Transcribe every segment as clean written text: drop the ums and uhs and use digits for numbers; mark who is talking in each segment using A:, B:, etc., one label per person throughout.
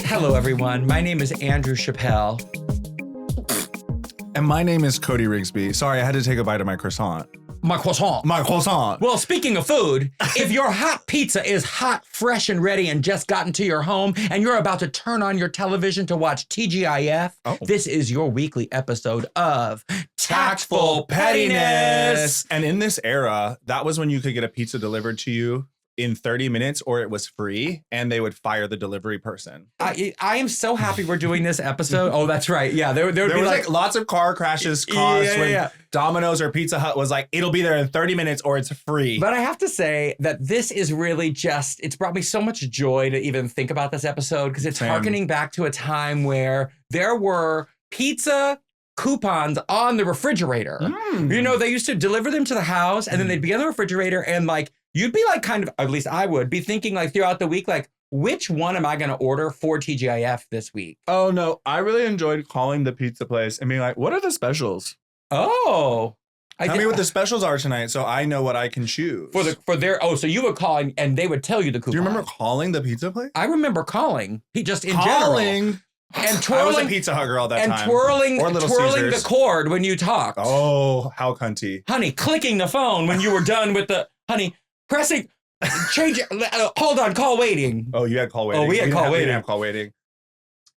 A: Hello, everyone. My name is Andrew Chappelle.
B: And my name is Cody Rigsby. Sorry, I had to take a bite of my croissant.
A: My croissant.
B: My croissant.
A: Well, speaking of food, if your hot pizza is hot, fresh, and ready and just gotten to your home and you're about to turn on your television to watch TGIF, this is your weekly episode of Tactful Pettiness.
B: And in this era, that was when you could get a pizza delivered to you in 30 minutes or it was free and they would fire the delivery person.
A: I am so happy we're doing this episode. Oh, that's right. Yeah, there would be
B: was like lots of car crashes caused when Domino's or Pizza Hut was like, it'll be there in 30 minutes or it's free.
A: But I have to say that this is really just, it's brought me so much joy to even think about this episode because it's harkening back to a time where there were pizza coupons on the refrigerator. You know, they used to deliver them to the house and then they'd be on the refrigerator and like, you'd be like kind of, at least I would be thinking like throughout the week, like, which one am I going to order for TGIF this week?
B: Oh, no. I really enjoyed calling the pizza place and being like, what are the specials?
A: Oh.
B: Tell me what the specials are tonight so I know what I can choose.
A: So you would call and they would tell you the coupon.
B: Do you remember calling the pizza place?
A: I remember calling. Just in general. And twirling,
B: I was a Pizza Hut girl that time.
A: And twirling the cord when you talked.
B: Oh, how cunty.
A: Honey, clicking the phone when you were done with pressing, change it. Hold on, call waiting.
B: Oh, you had call waiting.
A: Oh, we had call waiting.
B: We didn't have call waiting.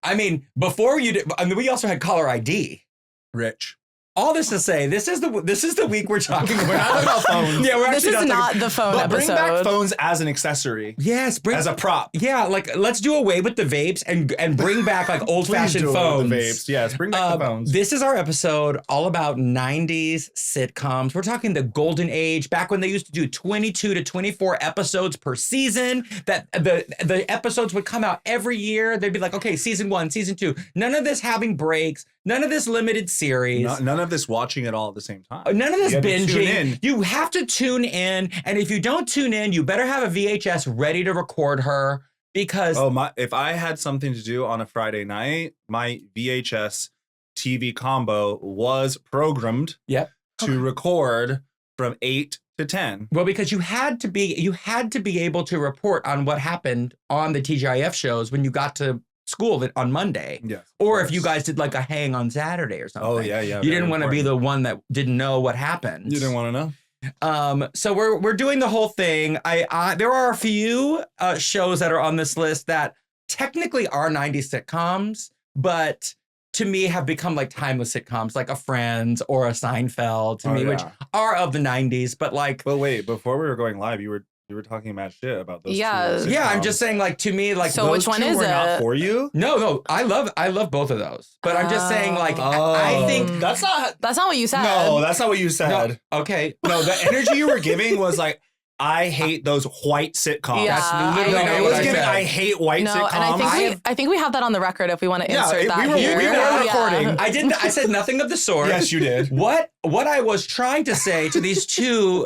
A: I mean, before you did, we also had caller ID.
B: Rich.
A: All this to say, this is the week we're talking about.
B: We're not talking about phones.
C: Yeah, this is not the phone episode.
B: Bring back phones as an accessory.
A: Yes,
B: as a prop.
A: Yeah, like let's do away with the vapes and bring back like old-fashioned phones.
B: The vapes. Yes, bring back the phones.
A: This is our episode all about 90s sitcoms. We're talking the golden age, back when they used to do 22 to 24 episodes per season. That the episodes would come out every year. They'd be like, okay, season 1, season 2. None of this having breaks. None of this limited series.
B: None of this watching it all at the same time.
A: None of this binging. You have to tune in. And if you don't tune in, you better have a VHS ready to record her because...
B: if I had something to do on a Friday night, my VHS TV combo was programmed to record from 8 to 10.
A: Well, because you had to be able to report on what happened on the TGIF shows when you got to school on Monday.
B: Yes.
A: Or if you guys did like a hang on Saturday or something.
B: Oh, yeah.
A: You didn't want to be the one that didn't know what happened.
B: You didn't want to know?
A: So we're doing the whole thing. There are a few shows that are on this list that technically are 90s sitcoms, but to me have become like timeless sitcoms, like a Friends or a Seinfeld which are of the 90s, but like...
B: But wait, before we were going live, you were talking mad shit about those.
C: Yeah,
A: I'm just saying, like, to me, like,
C: so
A: those
C: which one
A: two
C: is
A: were
C: it?
A: not
B: for you?
A: No, I love both of those. But I'm just saying, like, I think
B: that's not
C: what you said.
B: No, that's not what you said.
A: No, okay.
B: No, the energy you were giving was like, I hate those white sitcoms.
C: Yeah,
A: that's literally not what I said.
B: I hate white sitcoms.
C: And I think we have that on the record if we want to insert that here.
B: We were recording.
A: I said nothing of the sort.
B: Yes, you did.
A: What I was trying to say to these two,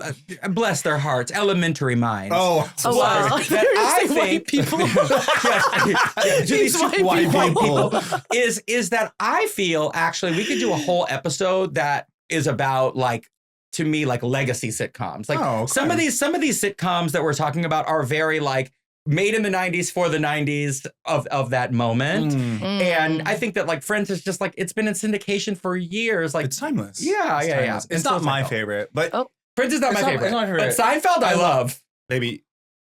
A: bless their hearts, elementary minds.
B: Oh, so
C: wow.
B: sorry.
A: That I think
C: people.
A: to these two white people is that I feel actually we could do a whole episode that is about like, to me, like legacy sitcoms. Like some of these sitcoms that we're talking about are very like made in the 90s for the 90s of that moment. And I think that like Friends is just like, it's been in syndication for years. Like
B: it's timeless.
A: Yeah.
B: It's not my favorite, but
A: Friends is not my favorite.
B: It's not my favorite.
A: But Seinfeld I love.
B: Baby.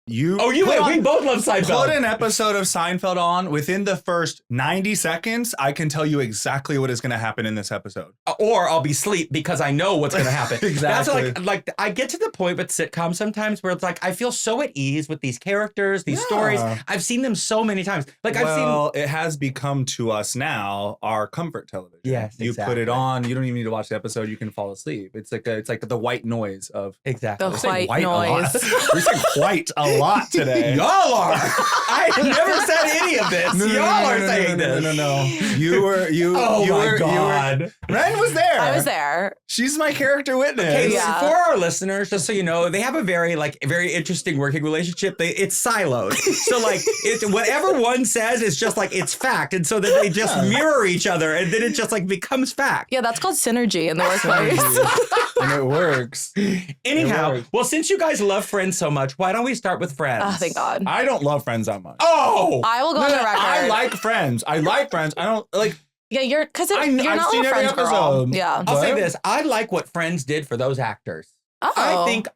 A: We both love Seinfeld.
B: Put an episode of Seinfeld on. Within the first 90 seconds, I can tell you exactly what is going to happen in this episode.
A: Or I'll be asleep because I know what's going to happen.
B: Exactly.
A: That's like I get to the point with sitcoms sometimes where it's like I feel so at ease with these characters, these stories. I've seen them so many times. Like
B: it has become to us now our comfort television.
A: Yes,
B: you put it on. You don't even need to watch the episode. You can fall asleep. It's like the white noise of
C: the white noise.
B: We're saying white a lot today.
A: Y'all are. I never said any of this. Y'all are saying this.
B: No. You were. My God. Ren was there.
C: I was there.
B: She's my character witness.
A: Okay, for our listeners, just so you know, they have a very interesting working relationship. It's siloed. So like whatever one says is just like it's fact, and so then they just mirror each other, and then it just like becomes fact.
C: Yeah, that's called synergy in the workplace.
B: And it works.
A: Anyhow, well, since you guys love Friends so much, why don't we start with Friends.
C: Oh, thank God.
B: I don't love Friends that much.
A: Oh!
C: I will go on the record.
B: I like Friends. I don't like.
C: Yeah, you're
B: I've
C: not
B: seen
C: a
B: every
C: Friends girl.
B: episode.
C: Yeah.
A: I'll say this. I like what Friends did for those actors.
C: Oh.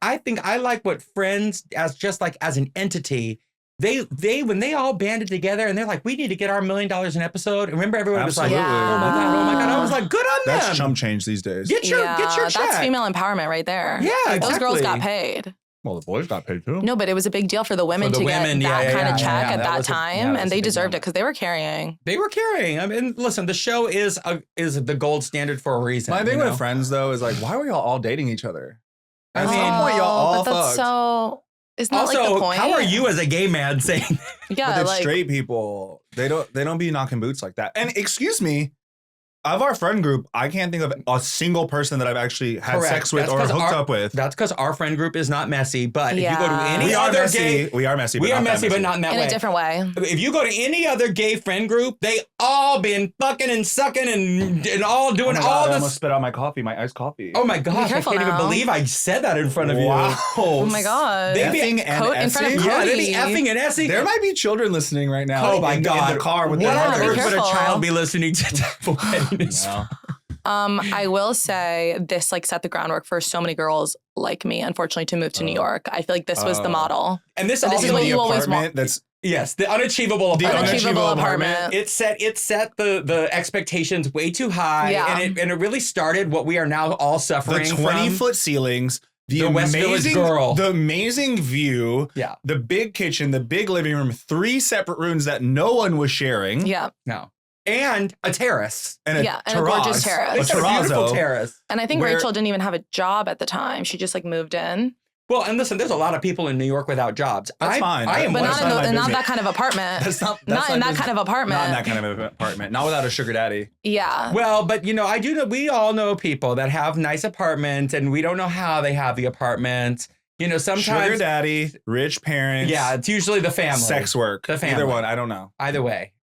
A: I think I like what Friends as an entity. They when they all banded together and they're like, we need to get our $1 million an episode. And remember, everyone was like,
B: Absolutely.
A: oh my God. I was like, good on them.
B: That's chump change these days.
A: Get your check.
C: That's female empowerment right there.
A: Yeah, exactly.
C: Those girls got paid.
B: Well, the boys got paid too.
C: No, but it was a big deal for the women to get that kind of check at that time, and they deserved it because they were carrying.
A: They were carrying. I mean, listen, the show is the gold standard for a reason.
B: My thing with Friends though is like, why were y'all all dating each other?
A: I mean,
B: some point y'all all
C: but that's
B: fucked.
C: so. Isn't that
A: also,
C: like the point?
A: how are you as a gay man saying?
C: Yeah,
B: but it's
C: like
B: straight people. They don't be knocking boots like that. And excuse me, of our friend group, I can't think of a single person that I've actually had sex with or hooked up with.
A: That's because our friend group is not messy. But if you go to
C: Yeah.
A: any other gay,
B: we are messy.
A: we are messy, but not in that
C: in
A: way.
C: a different way.
A: If you go to any other gay friend group, they all been fucking and sucking and all doing
B: I
A: all
B: almost
A: this.
B: spit out my coffee, my iced coffee.
A: Oh my gosh, I
C: careful
A: can't even
C: now.
A: believe I said that in front of
B: Wow.
A: you.
C: Oh my God.
A: They be
B: Effing and
C: in front of
B: essing?
A: Yeah, they
C: Cody.
A: be effing and essing.
B: There might be children listening right now.
A: Oh my
B: in
A: God.
B: the car with
A: What
B: their
A: on
C: Yeah, be
A: earth
B: mothers.
A: would a
C: careful.
A: child be listening to for pettiness?
B: No.
C: I will say this like set the groundwork for so many girls like me, unfortunately, to move to New York. I feel like this was the model.
A: And this
C: But this
A: also
C: is what
B: The
C: you always
B: apartment
C: want.
B: that's
A: yes, the unachievable
B: The
A: apartment.
C: Unachievable apartment.
A: It set the expectations way too high,
C: Yeah.
A: and it really started what we are now all
B: the
A: suffering
B: 20-foot ceilings,
A: The West Village girl.
B: the amazing view,
A: Yeah.
B: the big kitchen, the big living room, 3 separate rooms that no one was sharing.
C: Yeah.
A: No, and a terrace.
B: And a
C: Yeah, and a gorgeous terrace.
A: It's a beautiful
B: terrazzo.
A: terrace.
C: And I think
B: Where-
C: Rachel didn't even have a job at the time. She just like moved in.
A: Well, and listen, there's a lot of people in New York without jobs.
B: That's fine.
A: I am
C: But
A: one
C: not
A: of
C: in,
A: them.
C: not that kind of apartment.
B: That's not
C: not in that kind of apartment.
B: Not in that kind of apartment. Not without a sugar daddy.
C: Yeah.
A: Well, but I do know we all know people that have nice apartments, and we don't know how they have the apartments. Sometimes
B: Sugar daddy, rich parents.
A: Yeah, it's usually the family.
B: Sex work.
A: The family.
B: Either one. I don't know.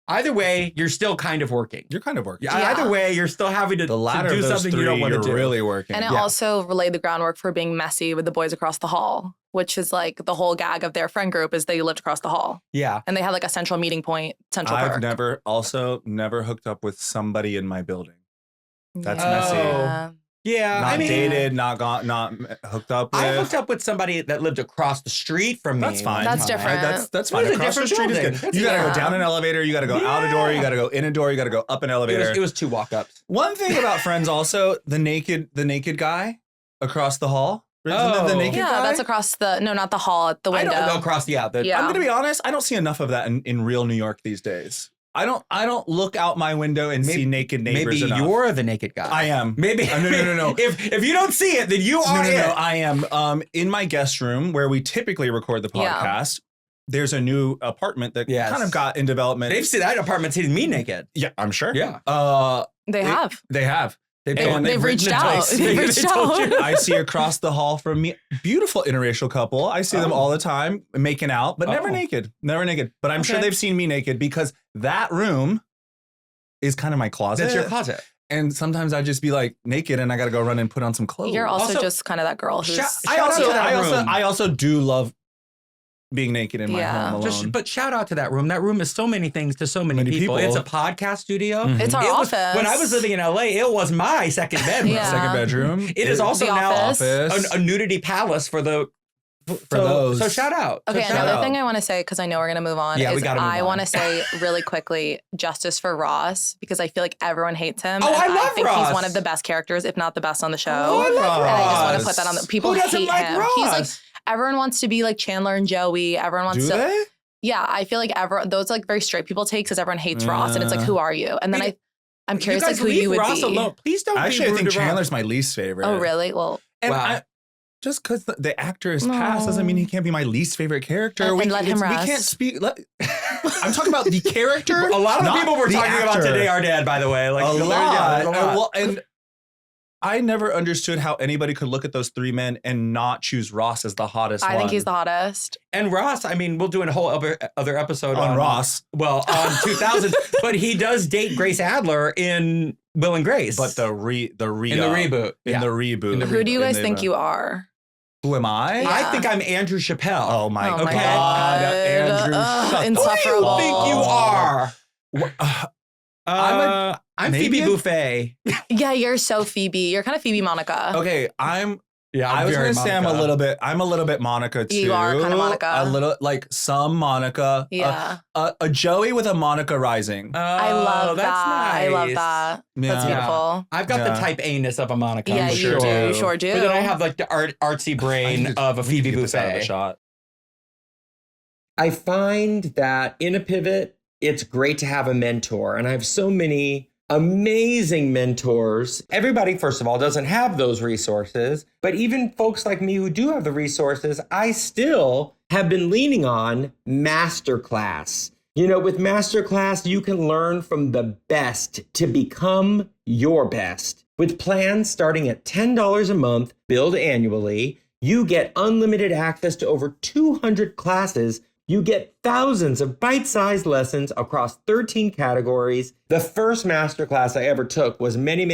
A: Either way, you're still kind of working.
B: You're kind of working.
A: Yeah. Either way, you're still having to
B: The latter
A: do
B: of those
A: something
B: three,
A: you don't want to
B: you're
A: do.
B: really working.
C: And it also laid the groundwork for being messy with the boys across the hall, which is like the whole gag of their friend group is they lived across the hall.
A: Yeah.
C: And they had like a central meeting point, Central
B: I've
C: Park.
B: never hooked up with somebody in my building. That's
A: Oh.
B: messy.
C: Yeah.
A: Yeah.
B: Not
A: I mean,
B: dated, not hooked up with.
A: I hooked up with somebody that lived across the street from me.
B: That's fine.
C: That's different.
B: That's
A: It
B: fine.
A: was a
B: Across the
A: different
B: street is
A: building.
B: good. You gotta
C: Yeah.
B: go down an elevator. You gotta go out a door. You gotta go in a door. You gotta go up an elevator.
A: It was 2 walk-ups.
B: One thing about Friends also, the naked guy across the hall. Isn't that the
A: Oh.
B: naked
C: Yeah,
B: guy?
C: that's across not the hall, at the
B: I
C: window.
B: don't
A: Go across,
C: Yeah.
B: I'm gonna be honest. I don't see enough of that in real New York these days. I don't look out my window and see naked neighbors.
A: Maybe
B: enough.
A: you're the naked guy.
B: I am.
A: Maybe.
B: No.
A: If you don't see it, then you are it.
B: I am. In my guest room where we typically record the
C: Yeah.
B: podcast. There's a new apartment that
A: Yes.
B: kind of got in development.
A: They've seen that apartment seen me naked.
B: Yeah, I'm sure.
A: Yeah.
C: They have.
B: They have.
A: They've
B: And
C: They've reached
A: written it
C: out.
A: twice.
C: They've reached
A: told
C: out.
A: you.
B: I see across the hall from me, beautiful interracial couple. I see them all the time making out, but never
A: Oh.
B: naked. Never naked. But I'm sure
A: Okay.
B: they've seen me naked because that room is kind of my closet.
A: That's your closet.
B: And sometimes I just be like naked and I got to go run and put on some clothes.
C: You're also,
A: Also-
C: just kind of that girl who's.
A: Shout
B: I
A: out to that room.
B: also do love being naked in my
C: Yeah.
B: home alone.
A: But shout out to that room. That room is so many things to so many people. It's a podcast studio.
B: Mhm.
C: It's our
A: It was-
C: office.
A: when I was living in LA, it was my second bedroom.
C: Yeah.
B: Second bedroom.
A: It is also
C: The
A: now
C: office.
A: a nudity palace for
B: those.
A: So shout out.
C: Okay,
A: So shout
C: another
A: out.
C: thing I want to say, because I know we're going to move on,
A: Yeah, we
C: is
A: gotta move
C: I
A: on.
C: want to say really quickly justice for Ross, because I feel like everyone hates him.
A: Oh,
C: and
A: I love
C: think
A: Ross.
C: he's one of the best characters, if not the best on the show.
A: Oh, I love
C: And I just want to
A: Ross.
C: put that on the people
A: Who doesn't
C: hate
A: like
C: him.
A: Ross?
C: He's like, everyone wants to be like Chandler and Joey. Everyone wants
B: Do
C: to.
B: they?
C: Yeah, I feel like those like very straight people take because everyone hates Ross, and it's like, who are you? And then I'm curious
A: you
C: like
A: guys
C: who
A: leave
C: you would
A: Ross
C: be.
A: alone. Please don't.
B: Actually,
A: be
B: I
A: rude
B: think
A: to Ross.
B: Chandler's my least favorite.
C: Oh, really? Well,
B: And
A: Wow.
B: just because the actor is passed doesn't mean he can't be my least favorite character.
C: And let him
B: We
C: rest.
B: can't speak. I'm talking about the character.
A: A lot of the
B: not
A: people we're
B: the
A: talking about
B: actor.
A: today are dead, by the way. Like
B: a
A: yeah,
B: lot.
A: there's a lot.
B: Well, and I never understood how anybody could look at those 3 men and not choose Ross as the hottest
C: I
B: one.
C: think he's the hottest.
A: And Ross, I mean, we'll do a whole other episode
B: on Ross.
A: Well, on 2000, but he does date Grace Adler in Will and Grace.
B: But the
A: in the reboot.
B: In the reboot.
C: Who do you guys think you are?
B: Who am I?
C: Yeah.
A: I think I'm Andrew Chappelle.
B: Oh my
C: Oh my
B: God,
C: God.
B: Andrew. Shut
C: Insufferable.
A: Who do you think you are? I'm
B: maybe
A: Phoebe Buffet.
C: Yeah, you're so Phoebe. You're kind of Phoebe Monica.
B: Okay, I'm
A: I
B: was gonna say I'm a little bit Monica too.
C: You are kind of Monica.
B: A little like some Monica.
C: Yeah.
B: A Joey with a Monica rising.
C: I love
A: that's
C: that.
A: nice.
C: I love that. That's
B: Yeah.
C: beautiful.
A: I've got the type A-ness of a Monica.
C: Yeah,
A: I'm
C: you
A: sure.
C: do. You sure do.
A: But then I have like the artsy brain of a Phoebe Buffet.
B: Shot.
A: I find that in a pivot, it's great to have a mentor. And I have so many amazing mentors. Everybody, first of all, doesn't have those resources. But even folks like me who do have the resources, I still have been leaning on Masterclass. You know, with Masterclass, you can learn from the best to become your best. With plans starting at $10 a month, billed annually, you get unlimited access to over 200 classes. You get thousands of bite-sized lessons across 13 categories. The first masterclass I ever took was many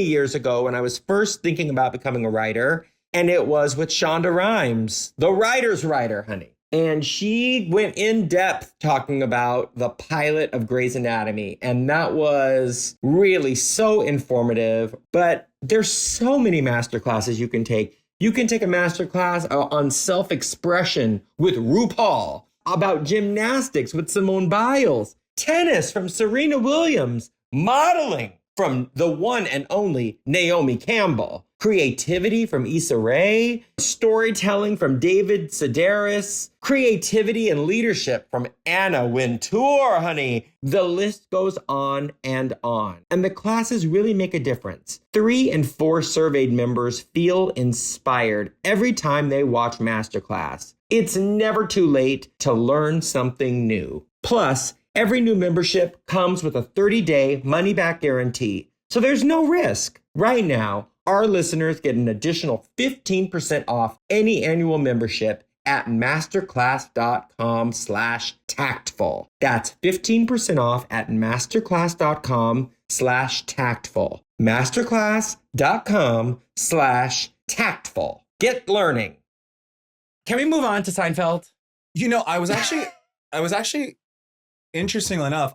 A: years ago when I was first thinking about becoming a writer. And it was with Shonda Rhimes, the writer's writer, honey. And she went in depth talking about the pilot of Grey's Anatomy. And that was really so informative. But there's so many masterclasses you can take. You can take a masterclass on self-expression with RuPaul, about gymnastics with Simone Biles, tennis from Serena Williams, modeling from the one and only Naomi Campbell, creativity from Issa Rae, storytelling from David Sedaris, creativity and leadership from Anna Wintour, honey. The list goes on and on. And the classes really make a difference. 3 and 4 surveyed members feel inspired every time they watch Masterclass. It's never too late to learn something new. Plus, every new membership comes with a 30-day money-back guarantee. So there's no risk. Right now, our listeners get an additional 15% off any annual membership at masterclass.com/tactful. That's 15% off at masterclass.com/tactful. Masterclass.com/tactful. Get learning. Can we move on to Seinfeld?
B: You know, I was actually, interestingly enough,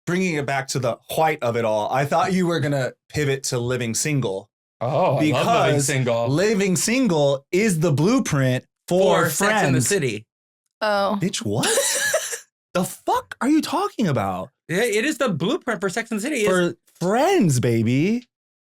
B: bringing it back to the white of it all, I thought you were going to pivot to Living Single.
A: Oh,
B: because
A: I love Living Single.
B: Living Single is the blueprint for Friends.
A: Sex and the City.
C: Oh.
B: Bitch, what? The fuck are you talking about?
A: It is the blueprint for Sex and the City.
B: For Friends, baby.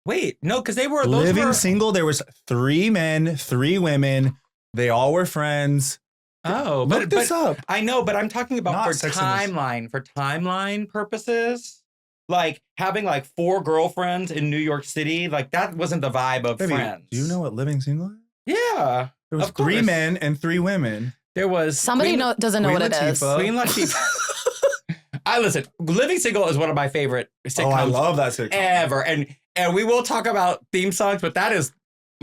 A: Wait, no, because they were...
B: Living Single, there was 3 men, 3 women. They all were friends.
A: Oh,
B: Look this up.
A: I know, but I'm talking about
B: Not
A: for
B: Sex and
A: timeline purposes. Like having like 4 girlfriends in New York City, like that wasn't the vibe of
B: Baby,
A: Friends.
B: do you know what Living Single is?
A: Yeah.
B: There was
A: of
B: 3
A: course.
B: men and 3 women.
A: There was
C: Somebody doesn't know
B: Queen
C: what it is.
B: Latifah.
A: Queen Latifah. Listen, Living Single is one of my favorite sitcoms
B: Oh, I love that sitcom.
A: ever. And we will talk about theme songs, but that is,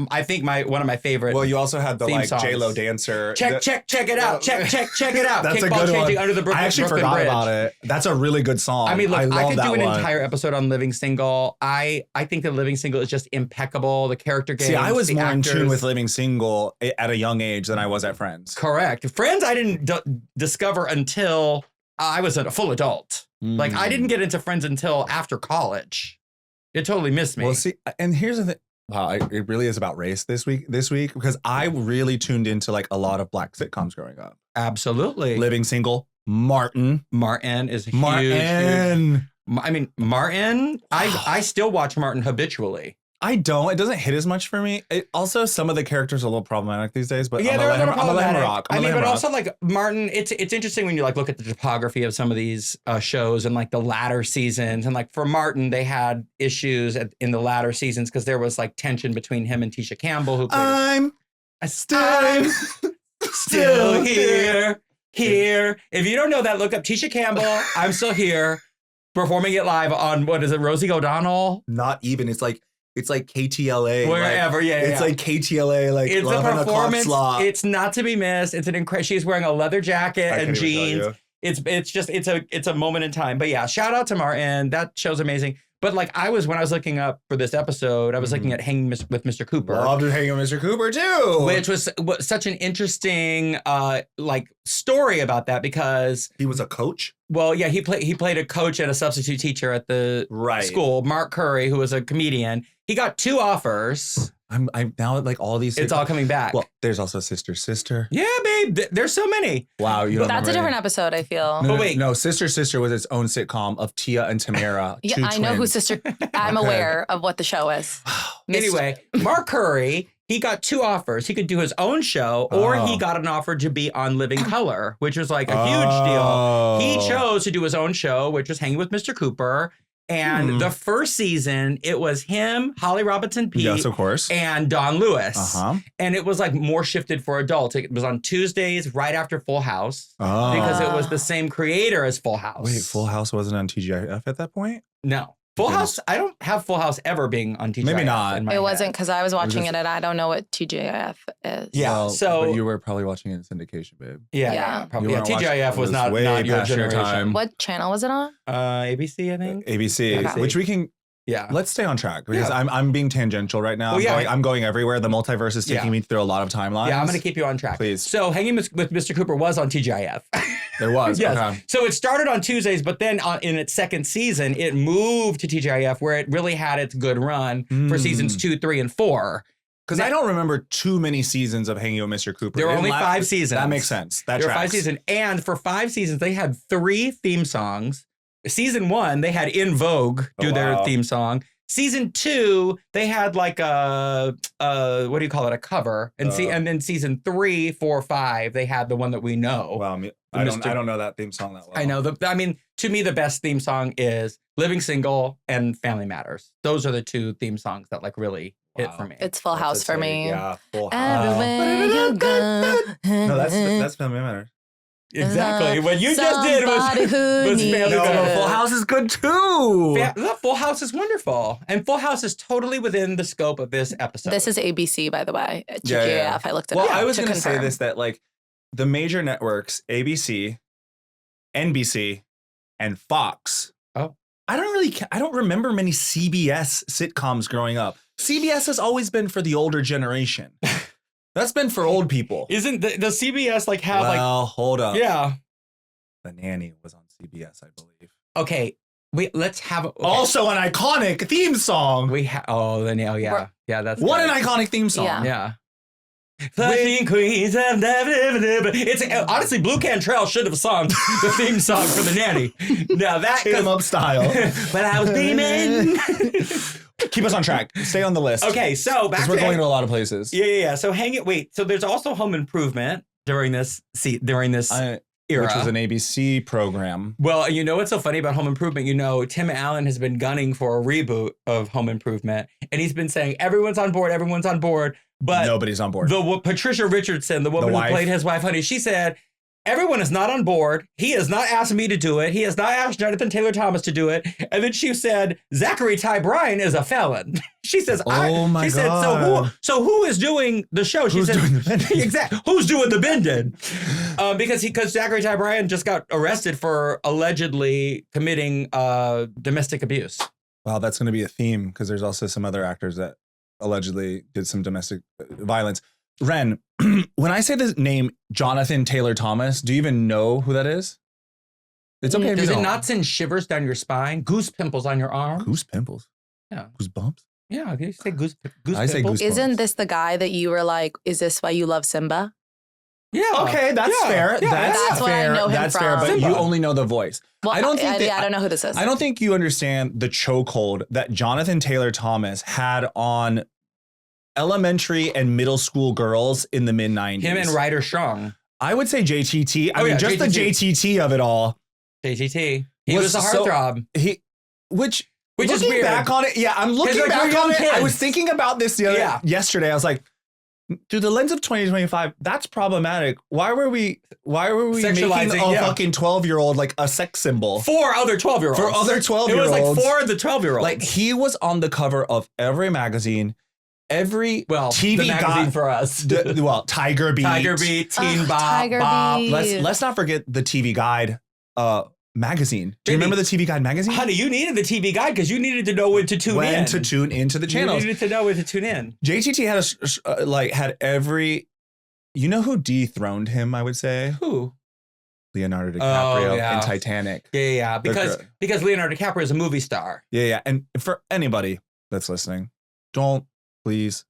A: I think, one of my favorite.
B: Well, you also had the
A: theme
B: like
A: songs.
B: J-Lo dancer.
A: Check it out. Check it out.
B: That's a
A: Kickball
B: good
A: changing
B: one.
A: under the Brooklyn,
B: I actually
A: Brooklyn
B: forgot
A: Bridge.
B: about it. That's a really good song.
A: I mean, look, I could do an
B: one.
A: entire episode on Living Single. I think that Living Single is just impeccable. The character games.
B: See, I was
A: the
B: more
A: actors.
B: in tune with Living Single at a young age than I was at Friends.
A: Correct. Friends, I didn't discover until I was a full adult. Like, I didn't get into Friends until after college. It totally missed me.
B: Well, see, and here's the thing. Wow, it really is about race this week because I really tuned into like a lot of Black sitcoms growing up.
A: Absolutely.
B: Living Single, Martin
A: is huge.
B: Martin.
A: I mean, Martin, I still watch Martin habitually.
B: I don't. It doesn't hit as much for me. Also, some of the characters are a little problematic these days, but
A: Yeah, they're a little problematic.
B: Rock.
A: I mean, but also like Martin, it's interesting when you like look at the topography of some of these shows and like the latter seasons. And like for Martin, they had issues in the latter seasons because there was like tension between him and Tisha Campbell, who
B: I'm still
A: here. If you don't know that, look up Tisha Campbell. I'm still here, performing it live on what is it, Rosie O'Donnell?
B: Not even. It's like KTLA.
A: Wherever,
B: It's like KTLA, like
A: it's a
B: 11 o'clock
A: performance.
B: slot.
A: It's not to be missed. It's an incredible. She's wearing a leather jacket and jeans. It's a moment in time. But yeah, shout out to Martin. That show's amazing. But like when I was looking up for this episode, I was looking at Hanging with Mr. Cooper.
B: Loved Hanging with Mr. Cooper too.
A: Which was such an interesting like story about that because
B: he was a coach.
A: Well, yeah, he played a coach and a substitute teacher at the school. Mark Curry, who was a comedian, he got 2 offers.
B: I'm now like all these.
A: It's all coming back.
B: Well, there's also Sister.
A: Yeah, babe. There's so many.
B: Wow, you don't.
C: That's a different episode. I feel.
B: No, wait, no. Sister was its own sitcom of Tia and Tamara.
C: Yeah, I know who Sister. I'm aware of what the show is.
A: Anyway, Mark Curry. He got 2 offers. He could do his own show, or he got an offer to be on Living Color, which was like a huge deal. He chose to do his own show, which was Hanging with Mr. Cooper. And the first season, it was him, Holly Robinson Peete,
B: yes, of course,
A: and Don Lewis. And it was like more shifted for adults. It was on Tuesdays right after Full House because it was the same creator as Full House.
B: Wait, Full House wasn't on TGIF at that point?
A: No. Full House, I don't have Full House ever being on TGIF.
B: Maybe not.
C: It wasn't because I was watching it and I don't know what TGIF is.
A: Yeah,
B: but you were probably watching it in syndication, babe.
A: Yeah. Probably. Yeah, TGIF was not your generation.
C: What channel was it on?
A: ABC, I think.
B: ABC, which we can. Yeah, let's stay on track because I'm being tangential right now. I'm going everywhere. The multiverse is taking me through a lot of timelines.
A: Yeah, I'm going to keep you on track.
B: Please.
A: So Hanging with Mr. Cooper was on TGIF.
B: There was.
A: Yes.
B: Okay.
A: So it started on Tuesdays, but then in its second season, it moved to TGIF where it really had its good run for seasons 2, 3, and 4.
B: Because I don't remember too many seasons of Hanging with Mr. Cooper.
A: There were only 5 seasons.
B: That makes sense.
A: There were 5 seasons. And for 5 seasons, they had 3 theme songs. Season 1, they had In Vogue do their theme song. Season 2, they had like a what do you call it? A cover. And then season 3, 4, 5, they had the one that we know.
B: Wow, I don't know that theme song that well.
A: I know. To me, the best theme song is Living Single and Family Matters. Those are the 2 theme songs that like really hit for me.
C: It's Full House for me.
B: Yeah, Full House.
C: Everywhere you go.
B: No, that's Family Matters.
A: Exactly. What you just did was Family Matters.
B: Full House is good too.
A: Full House is wonderful. And Full House is totally within the scope of this episode.
C: This is ABC, by the way. TGIF. I looked it
B: up.
C: Well,
B: I was going to say this, that like the major networks, ABC, NBC, and Fox.
A: Oh.
B: I don't remember many CBS sitcoms growing up. CBS has always been for the older generation. That's been for old people.
A: Isn't the CBS like have
B: Well, hold up.
A: Yeah.
B: The Nanny was on CBS, I believe.
A: Okay. Let's have
B: also an iconic theme song.
A: Yeah. Yeah, that's
B: what an iconic theme song.
A: Yeah. Fucking Queens of It's honestly Blue Cantrell should have sung the theme song for The Nanny. Now that
B: hit 'em up style.
A: But I was beaming.
B: Keep us on track. Stay on the list.
A: Okay, so back to
B: we're going to a lot of places.
A: Yeah. So so there's also Home Improvement during this era.
B: Which was an ABC program.
A: Well, you know what's so funny about Home Improvement? You know, Tim Allen has been gunning for a reboot of Home Improvement, and he's been saying everyone's on board, but
B: nobody's on board.
A: Patricia Richardson, the woman who played his wife, Honey, she said, everyone is not on board. He has not asked me to do it. He has not asked Jonathan Taylor Thomas to do it. And then she said, Zachary Ty Bryan is a felon. She says,
B: God.
A: Said, so who is doing the show? She said,
B: doing the bending?
A: Exactly. Who's doing the bending? Because Zachary Ty Bryan just got arrested for allegedly committing domestic abuse.
B: Wow, that's going to be a theme because there's also some other actors that allegedly did some domestic violence. Ren, when I say the name Jonathan Taylor Thomas, do you even know who that is? It's okay.
A: Does it not send shivers down your spine? Goose pimples on your arm?
B: Goose pimples?
A: Yeah.
B: Goose bumps?
A: Yeah. You say goose
B: I say
A: pimples?
B: goose
C: Isn't
B: bumps.
C: this the guy that you were like, is this why you love Simba?
A: Yeah.
B: Okay, that's fair.
A: Yeah,
C: that's what I know him
B: that's
C: from.
B: fair, but
A: Simba.
B: you only know the voice.
C: Well,
B: I don't think
C: I don't know who this is.
B: I don't think you understand the chokehold that Jonathan Taylor Thomas had on elementary and middle school girls in the mid-90s.
A: Him and Ryder Strong.
B: I would say JTT. I mean,
A: JTT.
B: the JTT of it all.
A: JTT. He was a heartthrob.
B: Which
A: is
B: looking
A: weird.
B: back on it, I'm looking back on it. I was thinking about this yesterday. I was like, through the lens of 2025, that's problematic. Why were we making a fucking 12-year-old like a sex symbol?
A: 4 other 12-year-olds.
B: For other 12-year-olds.
A: It was like 4 of the 12-year-olds.
B: Like he was on the cover of every magazine, every TV
A: the magazine for us.
B: Tiger Beat.
A: Tiger Beat, Teen Bop,
C: Tiger
A: Bop.
C: Beat.
B: Let's not forget the TV Guide magazine. Do you remember the TV Guide magazine?
A: Honey, you needed the TV Guide because you needed to know when to tune in.
B: When to tune into the channels.
A: You needed to know when to tune in.
B: JTT had every. You know who dethroned him? I would say
A: Who?
B: Leonardo DiCaprio
A: yeah.
B: in Titanic.
A: Yeah. Because Leonardo DiCaprio is a movie star.
B: Yeah. And for anybody that's listening, don't Google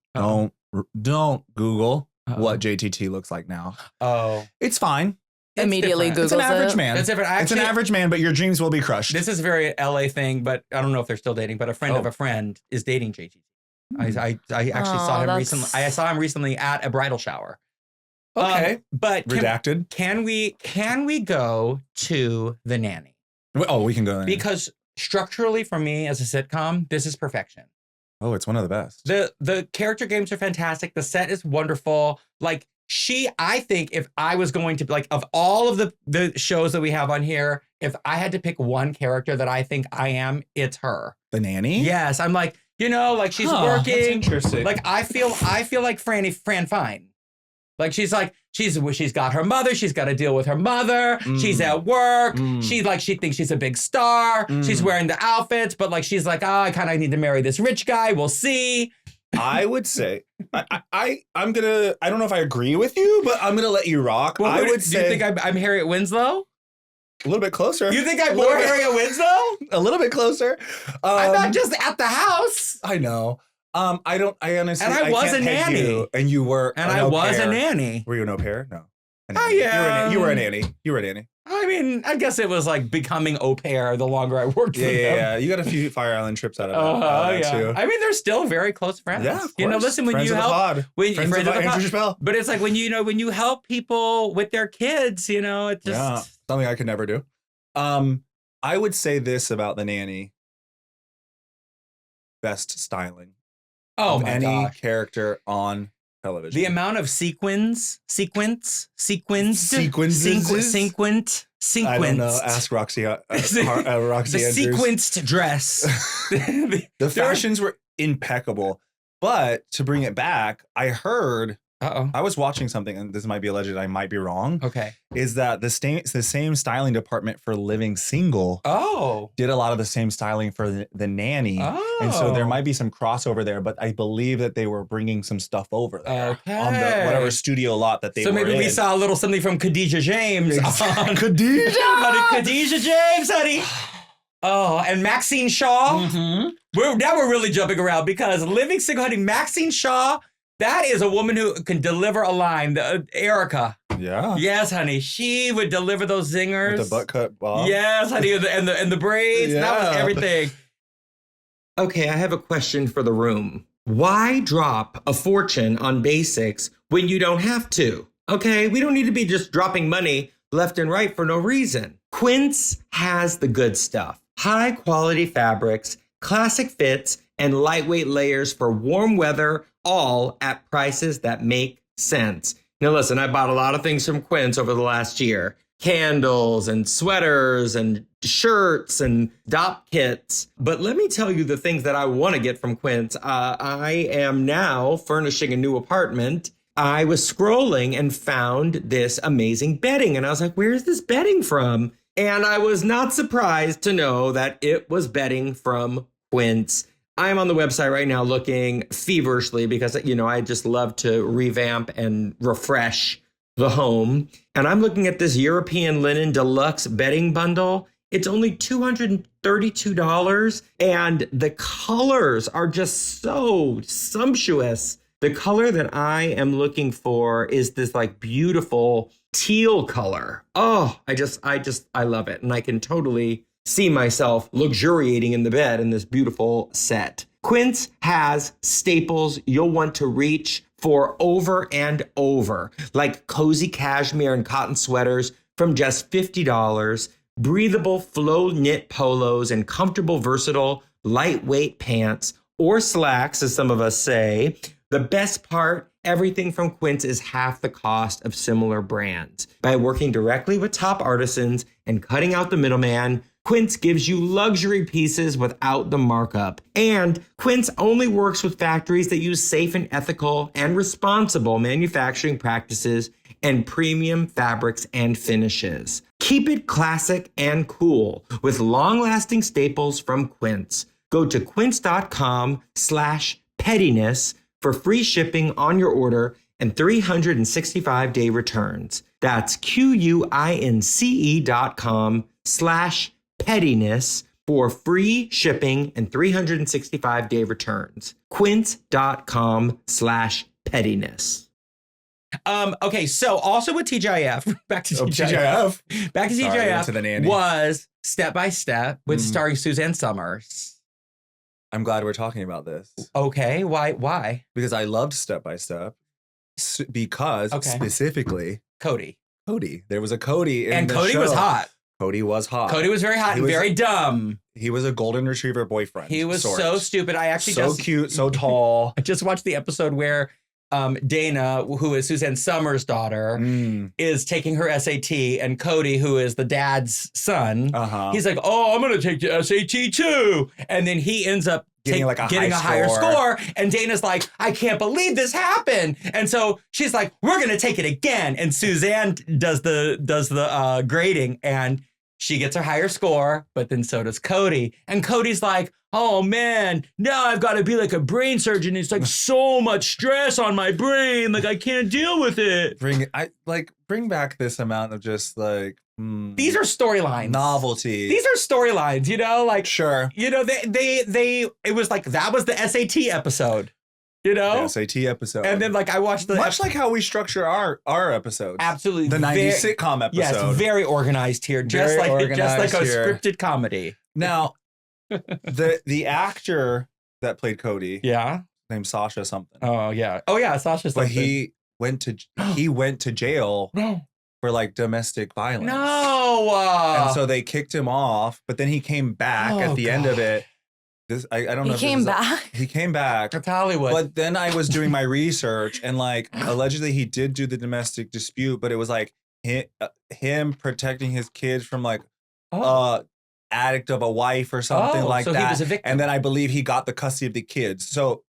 B: what JTT looks like now.
A: Oh,
B: it's fine.
C: Immediately Googles it.
B: It's an average man.
A: It's different.
B: It's an average man, but your dreams will be crushed.
A: This is a very LA thing, but I don't know if they're still dating. But a friend of a friend is dating JTT. I actually saw him recently. I saw him recently at a bridal shower.
B: Okay,
A: but
B: redacted.
A: Can we go to The Nanny?
B: Oh, we can go there.
A: Because structurally, for me as a sitcom, this is perfection.
B: Oh, it's one of the best.
A: The character games are fantastic. The set is wonderful. Like I think if I was going to of all of the shows that we have on here, if I had to pick one character that I think I am, it's her.
B: The Nanny?
A: Yes, I'm like, she's working.
B: That's interesting.
A: Like I feel like Fran Fine. Like she's got her mother. She's got to deal with her mother. She's at work. She thinks she's a big star. She's wearing the outfits, but she's like, I kind of need to marry this rich guy. We'll see.
B: I would say I don't know if I agree with you, but I'm gonna let you rock.
A: Well,
B: do you
A: think I'm Harriet Winslow?
B: A little bit closer.
A: You think I'm more Harriet Winslow?
B: A little bit closer.
A: I'm not just at the house.
B: I know. I honestly.
A: And I was a nanny.
B: You, and you were.
A: And I was a nanny.
B: Were you an au pair? No.
A: Yeah.
B: You were a nanny. You were a nanny.
A: I mean, I guess it was like becoming au pair the longer I worked for them.
B: Yeah. You got a few Fire Island trips out of that too.
A: I mean, they're still very close friends.
B: Yeah, of course.
A: Listen, when
B: friends
A: you
B: of
A: help,
B: the pod. Friends of Andrew Chappelle.
A: But it's like when you help people with their kids, it just
B: something I could never do. I would say this about The Nanny: best styling.
A: Oh
B: of
A: my
B: any
A: gosh.
B: character on television.
A: The amount of sequins.
B: I don't know. Ask Roxy. Roxy
A: the
B: Andrews.
A: sequenced dress.
B: The fashions were impeccable. But to bring it back, I heard. I was watching something, and this might be alleged. I might be wrong.
A: Okay.
B: Is that the same styling department for Living Single? Did a lot of the same styling for the Nanny, and so there might be some crossover there. But I believe that they were bringing some stuff over there on the whatever studio lot that they were in. So maybe
A: we saw a little something from Khadijah James.
B: Khadijah,
A: Khadijah James, honey. Oh, and Maxine Shaw. Mm-hmm. Now we're really jumping around because Living Single, honey, Maxine Shaw. That is a woman who can deliver a line. Erica.
B: Yeah.
A: Yes, honey. She would deliver those zingers.
B: With the butt cut bob.
A: Yes, honey. And the braids. Yeah. That was everything. Okay, I have a question for the room. Why drop a fortune on basics when you don't have to? Okay, we don't need to be just dropping money left and right for no reason. Quince has the good stuff. High quality fabrics, classic fits, and lightweight layers for warm weather, all at prices that make sense. Now listen, I bought a lot of things from Quince over the last year. Candles and sweaters and shirts and dop kits. But let me tell you the things that I want to get from Quince. I am now furnishing a new apartment. I was scrolling and found this amazing bedding. And I was like, where's this bedding from? And I was not surprised to know that it was bedding from Quince. I'm on the website right now looking feverishly because, I just love to revamp and refresh the home. And I'm looking at this European linen deluxe bedding bundle. It's only $232. And the colors are just so sumptuous. The color that I am looking for is this beautiful teal color. Oh, I love it. And I can totally see myself luxuriating in the bed in this beautiful set. Quince has staples you'll want to reach for over and over, like cozy cashmere and cotton sweaters from just $50, breathable flow knit polos and comfortable, versatile, lightweight pants or slacks, as some of us say. The best part, everything from Quince is half the cost of similar brands. By working directly with top artisans and cutting out the middleman, Quince gives you luxury pieces without the markup. And Quince only works with factories that use safe and ethical and responsible manufacturing practices and premium fabrics and finishes. Keep it classic and cool with long-lasting staples from Quince. Go to quince.com/pettiness for free shipping on your order and 365-day returns. That's QUINCE.com/pettiness for free shipping and 365-day returns. Quince.com/pettiness. Okay, so also with TGIF, back to TGIF. Back to TGIF was Step by Step with starring Suzanne Summers.
B: I'm glad we're talking about this.
A: Okay, why?
B: Because I loved Step by Step. Because specifically Cody. There was a Cody in the
A: Cody
B: show.
A: was hot.
B: Cody was hot.
A: Cody was very hot and very dumb.
B: He was a golden retriever boyfriend.
A: He was so stupid. I actually
B: so cute, so tall.
A: I just watched the episode where Dana, who is Suzanne Summers' daughter, is taking her SAT, and Cody, who is the dad's son, he's like, "Oh, I'm gonna take the SAT too," and then he ends up getting a higher score, and Dana's like, "I can't believe this happened," and so she's like, "We're gonna take it again," and Suzanne does the grading, and she gets her higher score, but then so does Cody, and Cody's like, "Oh man, now I've got to be like a brain surgeon. It's like so much stress on my brain. Like I can't deal with it."
B: Bring back this amount of just like
A: these are storylines,
B: novelty.
A: These are storylines, you know, like
B: sure,
A: you know, it was like that was the SAT episode, you know,
B: the SAT episode,
A: and then like I watched
B: much like how we structure our episodes.
A: Absolutely,
B: the 90s sitcom episode.
A: Yes, very organized here, just like a scripted comedy.
B: Now. The actor that played Cody, named Sasha something.
A: Oh yeah, Sasha something.
B: But he went to jail for like domestic violence.
A: No,
B: and so they kicked him off. But then he came back at the end of it. I don't know.
C: He came back.
B: He came back.
A: That's Hollywood.
B: But then I was doing my research, and like allegedly he did do the domestic dispute, but it was like him protecting his kids from like addict of a wife or something like
A: so
B: that.
A: He was a victim.
B: And then I believe he got the custody of the kids. So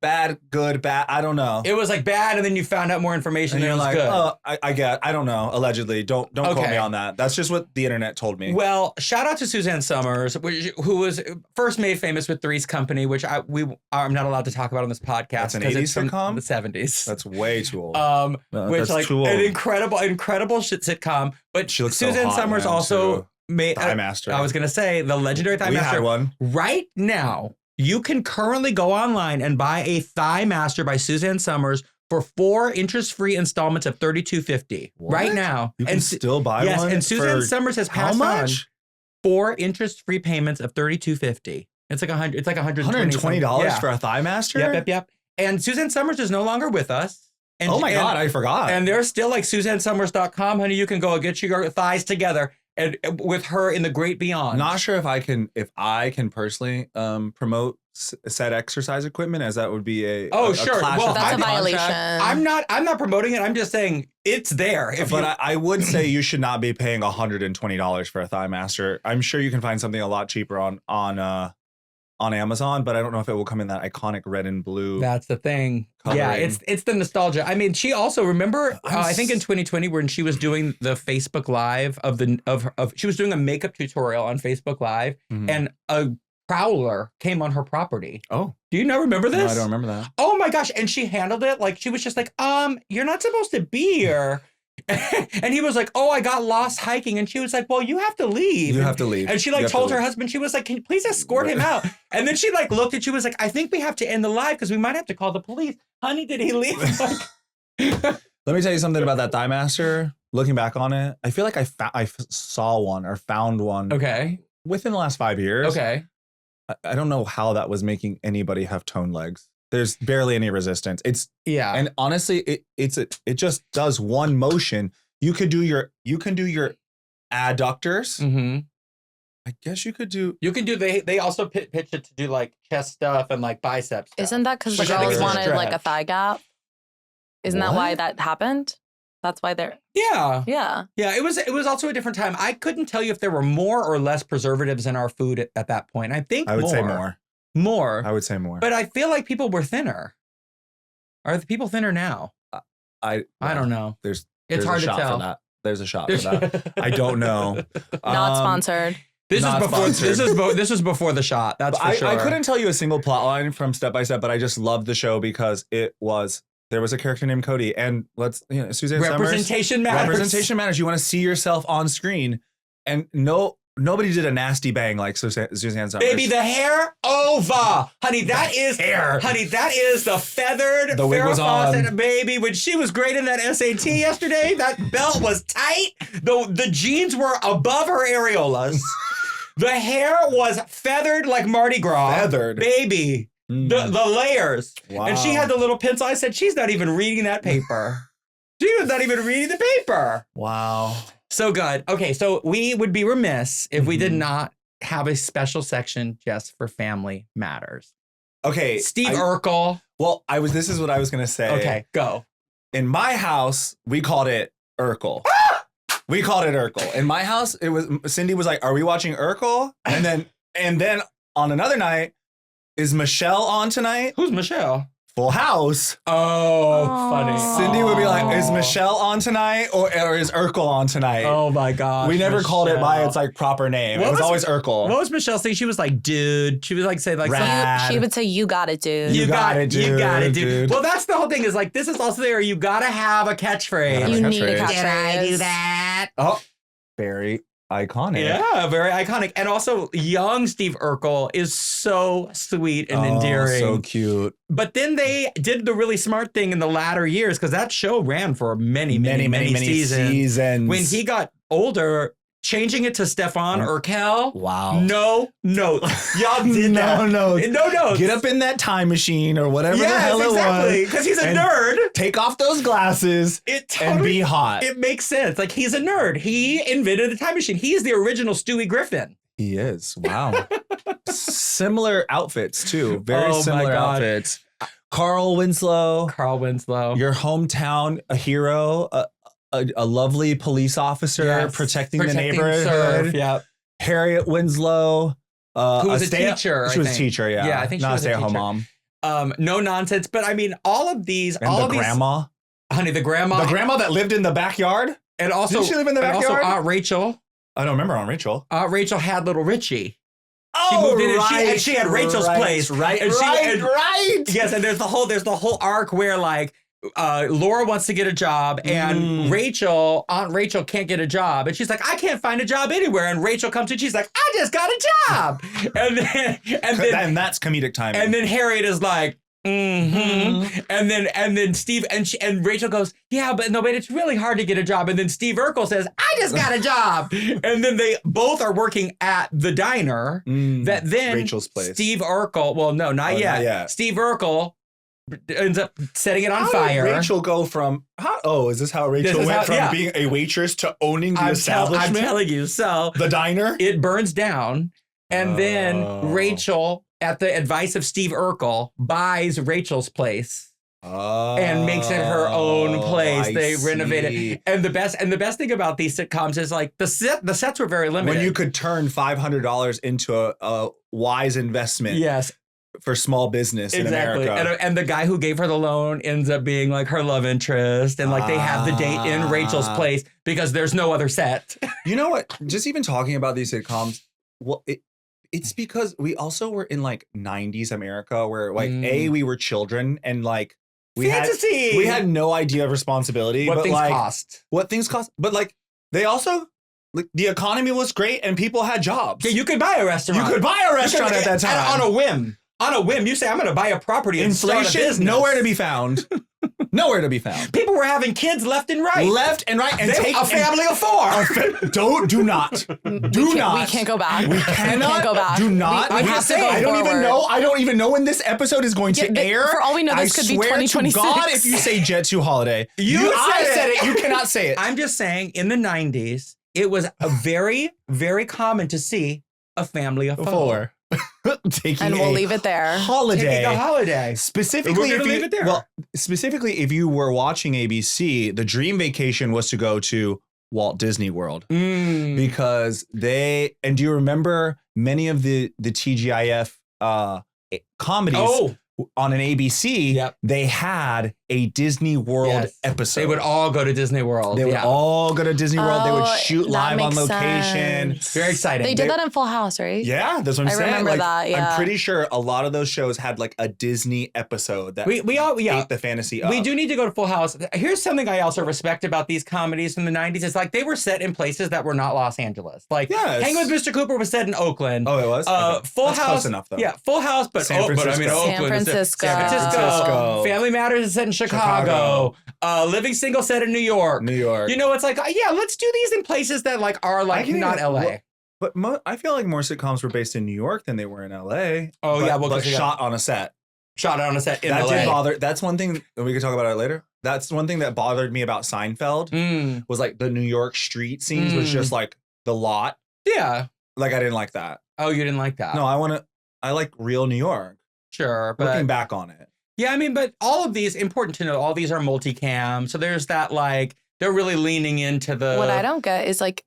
B: bad, good, bad. I don't know.
A: It was like bad, and then you found out more information.
B: And
A: you're
B: like,
A: good.
B: I don't know. Allegedly, don't quote me on that. That's just what the internet told me.
A: Well, shout out to Suzanne Summers, who was first made famous with Three's Company, which I'm not allowed to talk about on this podcast.
B: That's an 80s sitcom?
A: The 70s.
B: That's way too old.
A: Which like an incredible shit sitcom. But
B: she looks
A: Suzanne Summers also made
B: Thigh Master.
A: I was gonna say the legendary Thigh Master.
B: We had one.
A: Right now, you can currently go online and buy a Thigh Master by Suzanne Summers for 4 interest-free installments of $32.50 right now.
B: You can still buy one.
A: Yes, and Suzanne Summers has passed on 4 interest-free payments of $32.50. It's like $100. It's like
B: $120 for a Thigh Master.
A: Yep. And Suzanne Summers is no longer with us. And,
B: oh my God, I forgot.
A: And they're still like SuzanneSummers.com, honey. You can go get your thighs together. And with her in the great beyond.
B: Not sure if I can personally promote said exercise equipment, as that would be a
A: sure.
B: Well,
C: that's a violation.
A: I'm not promoting it. I'm just saying it's there.
B: I would say you should not be paying $120 for a Thigh Master. I'm sure you can find something a lot cheaper on Amazon, but I don't know if it will come in that iconic red and blue.
A: That's the thing.
B: Coloring.
A: Yeah, it's the nostalgia. I mean, she also I think in 2020 when she was doing the Facebook Live she was doing a makeup tutorial on Facebook Live, and a prowler came on her property.
B: Oh,
A: do you not remember this?
B: No, I don't remember that.
A: Oh my gosh! And she handled it like she was just like, you're not supposed to be here. And he was like, "Oh, I got lost hiking," and she was like, "Well, you have to leave.
B: You have to leave."
A: And she like told her husband, she was like, "Can you please escort him out?" And then she like looked and she was like, "I think we have to end the live because we might have to call the police." Honey, did he leave?
B: Let me tell you something about that Thigh Master. Looking back on it, I feel like I saw one or found one.
A: Okay.
B: Within the last 5 years.
A: Okay.
B: I don't know how that was making anybody have toned legs. There's barely any resistance. And honestly, it just does one motion. You can do your adductors.
A: Mm-hmm.
B: I guess you could do.
A: They also pitch it to do like chest stuff and like bicep stuff.
C: Isn't that because the girls wanted like a thigh gap? Isn't that why that happened? That's why they're.
A: Yeah.
C: Yeah.
A: Yeah. It was also a different time. I couldn't tell you if there were more or less preservatives in our food at that point. I think
B: I would say more.
A: More.
B: I would say more.
A: But I feel like people were thinner. Are the people thinner now? I don't know.
B: There's
A: hard
B: a
A: to
B: shot
A: tell.
B: for that. There's a shot for that. I don't know.
C: Not sponsored.
A: This
B: Not
A: is before.
B: sponsored.
A: This is before the shot. That's for sure.
B: I couldn't tell you a single plot line from Step by Step, but I just loved the show because there was a character named Cody, and Suzanne
A: Representation
B: Summers.
A: matters.
B: Representation matters. You want to see yourself on screen, and nobody did a nasty bang like Suzanne Summers.
A: Baby, the hair over, honey. That is
B: hair.
A: Honey, that is the feathered.
B: The wig
A: Farrah
B: was on.
A: Fawcett, baby. When she was grading that SAT yesterday, that belt was tight. The jeans were above her areolas. The hair was feathered like Mardi Gras.
B: Feathered.
A: Baby. The layers.
B: Wow.
A: And she had the little pencil. I said, she's not even reading that paper. She was not even reading the paper.
B: Wow.
A: So good. Okay, so we would be remiss if we did not have a special section just for Family Matters.
B: Okay.
A: Steve Urkel.
B: Well, this is what I was gonna say.
A: Okay, go.
B: In my house, we called it Urkel. We called it Urkel. In my house, Cindy was like, "Are we watching Urkel?" And then on another night, is Michelle on tonight?
A: Who's Michelle?
B: Full House.
A: Oh, funny.
B: Cindy would be like, "Is Michelle on tonight or is Urkel on tonight?"
A: Oh my gosh.
B: We never called it by its like proper name. It was always Urkel.
A: What was Michelle's thing? She was like, dude. She would like say like
B: Rad.
C: She would say, "You got it, dude."
A: You got it, dude.
B: dude.
A: Well, that's the whole thing. Is like this is also there. You gotta have a catchphrase.
C: You need a
B: catchphrase.
C: catchphrase.
A: Did I do that?
B: Oh, very iconic.
A: Yeah, very iconic. And also, young Steve Urkel is so sweet and endearing.
B: So cute.
A: But then they did the really smart thing in the latter years because that show ran for many seasons. When he got older, changing it to Stefan Urkel.
B: Wow.
A: No notes. Y'all did that.
B: No
A: notes.
B: Get up in that time machine or whatever the hell it was.
A: Because he's a nerd.
B: Take off those glasses and be hot.
A: It makes sense. Like he's a nerd. He invented the time machine. He's the original Stewie Griffin.
B: He is. Wow. Similar outfits too. Very similar outfits. Carl Winslow. Your hometown, a hero, a lovely police officer protecting the neighborhood.
A: Surf, yep.
B: Harriet Winslow.
A: Who was a teacher.
B: She was a teacher, yeah.
A: Yeah, I think she
B: not
A: was
B: a stay-at-home mom.
A: No nonsense. But I mean, all of these.
B: And the grandma.
A: Honey, the grandma.
B: The grandma that lived in the backyard?
A: And also,
B: didn't she live in the backyard?
A: And also Aunt Rachel.
B: I don't remember Aunt Rachel.
A: Aunt Rachel had little Richie.
B: Oh,
A: she moved in
B: right.
A: and she had Rachel's place.
B: Right.
A: Yes, and there's the whole arc where like Laura wants to get a job and Aunt Rachel can't get a job. And she's like, I can't find a job anywhere. And Rachel comes in, she's like, I just got a job. and
B: that's comedic timing.
A: And then Harriet is like, and then Steve and Rachel goes, yeah, but it's really hard to get a job. And then Steve Urkel says, I just got a job. And then they both are working at the diner that then
B: Rachel's place.
A: Steve Urkel, well, no, not yet. Steve Urkel ends up setting it on fire.
B: Did Rachel go from, is this how Rachel went from being a waitress to owning the establishment?
A: I'm telling you. So
B: the diner?
A: It burns down. And then Rachel, at the advice of Steve Urkel, buys Rachel's place and makes it her own place. They renovate it. And the best thing about these sitcoms is like the sets were very limited.
B: When you could turn $500 into a wise investment.
A: Yes.
B: For small business in America.
A: And the guy who gave her the loan ends up being like her love interest. And like they have the date in Rachel's place because there's no other set.
B: You know what? Just even talking about these sitcoms, well, it's because we also were in like 90s America where like we were children and like we had no idea of responsibility.
A: What things cost.
B: But like they also like the economy was great and people had jobs.
A: Yeah, you could buy a restaurant.
B: at that time.
A: On a whim. You say, I'm going to buy a property and start a business.
B: Nowhere to be found. Nowhere to be found.
A: People were having kids left and right.
B: And take
A: a family of four.
B: Do not.
C: We can't go back.
B: We cannot go back. Do not.
C: We have to go
B: I don't even know. I don't even know when this episode is going to air.
C: For all we know, this could be 2026.
B: To God, if you say Jet 2 Holiday. I said it. You cannot say it.
A: I'm just saying, in the 90s, it was a very, very common to see a family of four.
C: We'll leave it there.
B: Taking
A: a holiday.
B: Specifically, if you were watching ABC, the dream vacation was to go to Walt Disney World because do you remember many of the TGIF comedies on an ABC? Yep. They had a Disney World episode.
A: They would all go to Disney World.
B: They would all go to Disney World. They would shoot
C: that
B: live on
C: makes
B: location.
C: sense.
A: Very exciting.
C: They did that in Full House, right?
B: Yeah, that's what I'm saying.
C: I remember
B: Like,
C: that, yeah.
B: I'm pretty sure a lot of those shows had like a Disney episode that
A: we all
B: ate the fantasy of.
A: We do need to go to Full House. Here's something I also respect about these comedies from the 90s. It's like they were set in places that were not Los Angeles. Like Hang with Mr. Cooper was set in Oakland.
B: Oh, it was? Okay.
A: Full
B: That's
A: House.
B: close enough, though.
A: Yeah, Full House, but
B: San
A: but I mean
B: Francisco.
A: Oakland.
C: San Francisco.
A: Family Matters is set in Chicago. Living Single set in New York.
B: New York.
A: You know, it's like, yeah, let's do these in places that like are like not LA.
B: But I feel like more sitcoms were based in New York than they were in LA.
A: Oh, yeah, well,
B: but shot on a set.
A: Shot on a set in
B: that
A: LA.
B: Did bother. That's one thing, and we could talk about it later. That's one thing that bothered me about Seinfeld was like the New York street scenes was just like the lot.
A: Yeah.
B: Like I didn't like that.
A: Oh, you didn't like that?
B: No, I like real New York.
A: Sure. But
B: looking back on it.
A: Yeah, I mean, but all of these, important to know, all these are multicam. So there's that like, they're really leaning into the.
C: What I don't get is like,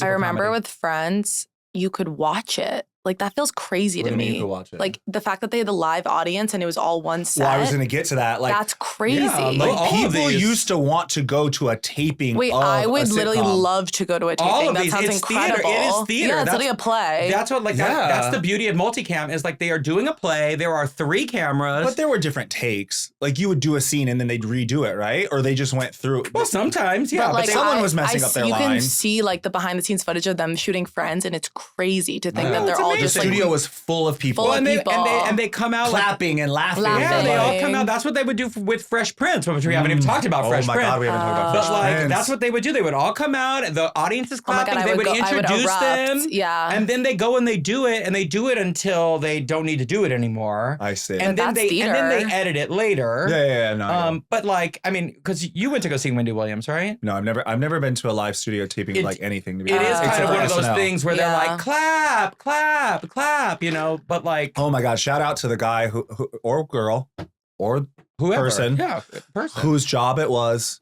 C: I remember
A: comedy.
C: with Friends, you could watch it. Like that feels crazy
B: What
C: to
B: do you mean
C: me.
B: you could watch it?
C: Like the fact that they had the live audience and it was all one set.
B: Well, I was going to get to that. Like
C: that's crazy.
A: Yeah,
B: like
A: all of
B: people
A: these-
B: used to want to go to a taping.
C: Wait,
B: of
C: I would
B: a
C: literally
B: sitcom.
C: love to go to a
A: All
C: taping.
A: of
C: That
A: these,
C: sounds
A: it's theater.
C: incredible.
A: It is theater.
C: Yeah, it's
A: That's-
C: literally a play.
A: That's what like that's the beauty of multicam is like they are doing a play. There are 3 cameras.
B: But there were different takes. Like you would do a scene and then they'd redo it, right? Or they just went through.
A: Well, sometimes, yeah.
C: But like,
B: someone was messing up their
C: you
B: line.
C: can see like the behind the scenes footage of them shooting Friends, and it's crazy to think that
A: it's
C: they're all
A: amazing.
C: just
B: the
C: like
B: studio was full of people.
C: Full of
A: and they,
C: people.
A: and they come out like,
B: clapping and laughing.
A: yeah, they all
C: Laughing.
A: come out. That's what they would do with Fresh Prince, which we haven't even talked about.
B: Oh
A: Fresh
B: my
A: Prince.
B: God, we haven't talked about
A: But
B: Fresh
A: like
B: Prince.
A: that's what they would do. They would all come out. The audience is
C: Oh my
A: clapping.
C: God,
A: they would
C: I
A: introduce
C: erupt.
A: them.
C: Yeah.
A: And then they go and they do it, and they do it until they don't need to do it anymore.
B: I see.
A: And then
C: that's
A: they edit it later.
B: Yeah, no. I know.
A: But like, I mean, because you went to go see Wendy Williams, right?
B: No, I've never been to a live studio taping of like anything. To be
A: It
B: honest.
A: is kind
B: Except
A: of
B: for
A: one of those
B: SNL.
A: things where they're
C: Yeah.
A: like clap, clap, clap, you know. But like
B: Oh my God! Shout out to the guy who or girl or
A: whoever,
B: person.
A: yeah, person
B: whose job it was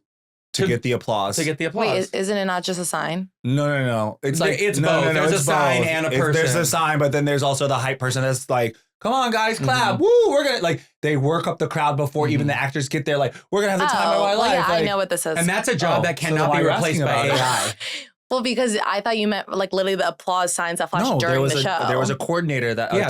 B: to get the applause.
A: to get the applause.
C: Wait, isn't it not just a sign?
B: No. It's like
A: It's
B: no,
A: both.
B: No,
A: There's a
B: it's
A: sign
B: both.
A: and a
B: There's
A: person.
B: a sign, but then there's also the hype person that's like, "Come on, guys, clap! Woo! We're gonna like." They work up the crowd before even the actors get there. Like, we're gonna have the time of our
C: well,
B: life.
C: yeah, I
B: like,
C: know what this is.
A: And that's a job
B: Oh,
A: that
B: so
A: cannot
B: then why
A: be
B: are you
A: replaced
B: asking
A: by
B: about it?
A: AI.
C: Well, because I thought you meant like literally the applause signs that flash
B: no,
C: during
B: there was
C: the show.
B: there was a coordinator that
A: Yeah,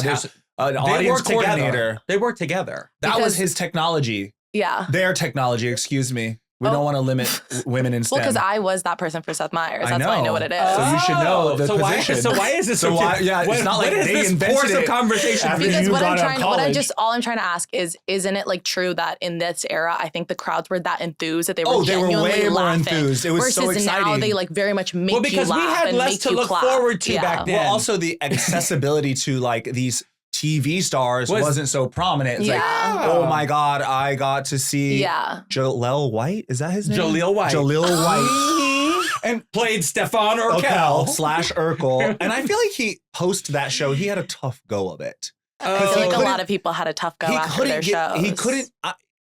B: an
A: They
B: audience
A: work together.
B: coordinator.
A: They work together.
B: That
C: Because-
B: was his technology.
C: yeah.
B: Their technology. Excuse me. We
C: Oh.
B: don't want to limit women in STEM.
C: Well, because I was that person for Seth Meyers.
B: I
C: That's why I
B: know.
C: know what it is.
B: So you should know the
A: so
B: position.
A: Why is this
B: So why- yeah, it's
A: what,
B: not like
A: what is
B: they
A: this
B: invented
A: course of
B: it
A: conversation?
B: after
C: Because
B: you
C: what I'm
B: got out of
C: trying, what I
B: college.
C: just, all I'm trying to ask is, isn't it like true that in this era, I think the crowds were that enthused that they were
B: They were
C: genuinely
B: way more
C: laughing,
B: enthused. It was
C: versus
B: so exciting.
C: now they like very much make
A: Well, because
C: you
A: we
C: laugh
A: had
C: and
A: less
C: make
A: to
C: you
A: look
C: clap.
A: forward to
C: Yeah.
A: back then.
B: Well, also the accessibility to like these TV stars wasn't so prominent. It's
C: Yeah.
B: like, oh my God, I got to see
C: Yeah.
B: Jaleel White. Is that his name?
A: Jaleel White.
B: Jaleel White.
A: and played Stefan
B: Urkel
A: Urkel.
B: / Urkel. And I feel like he post that show, he had a tough go of it.
C: I
A: Oh.
C: feel like a
B: couldn't-
C: lot of people had a tough go after their shows.
B: He couldn't.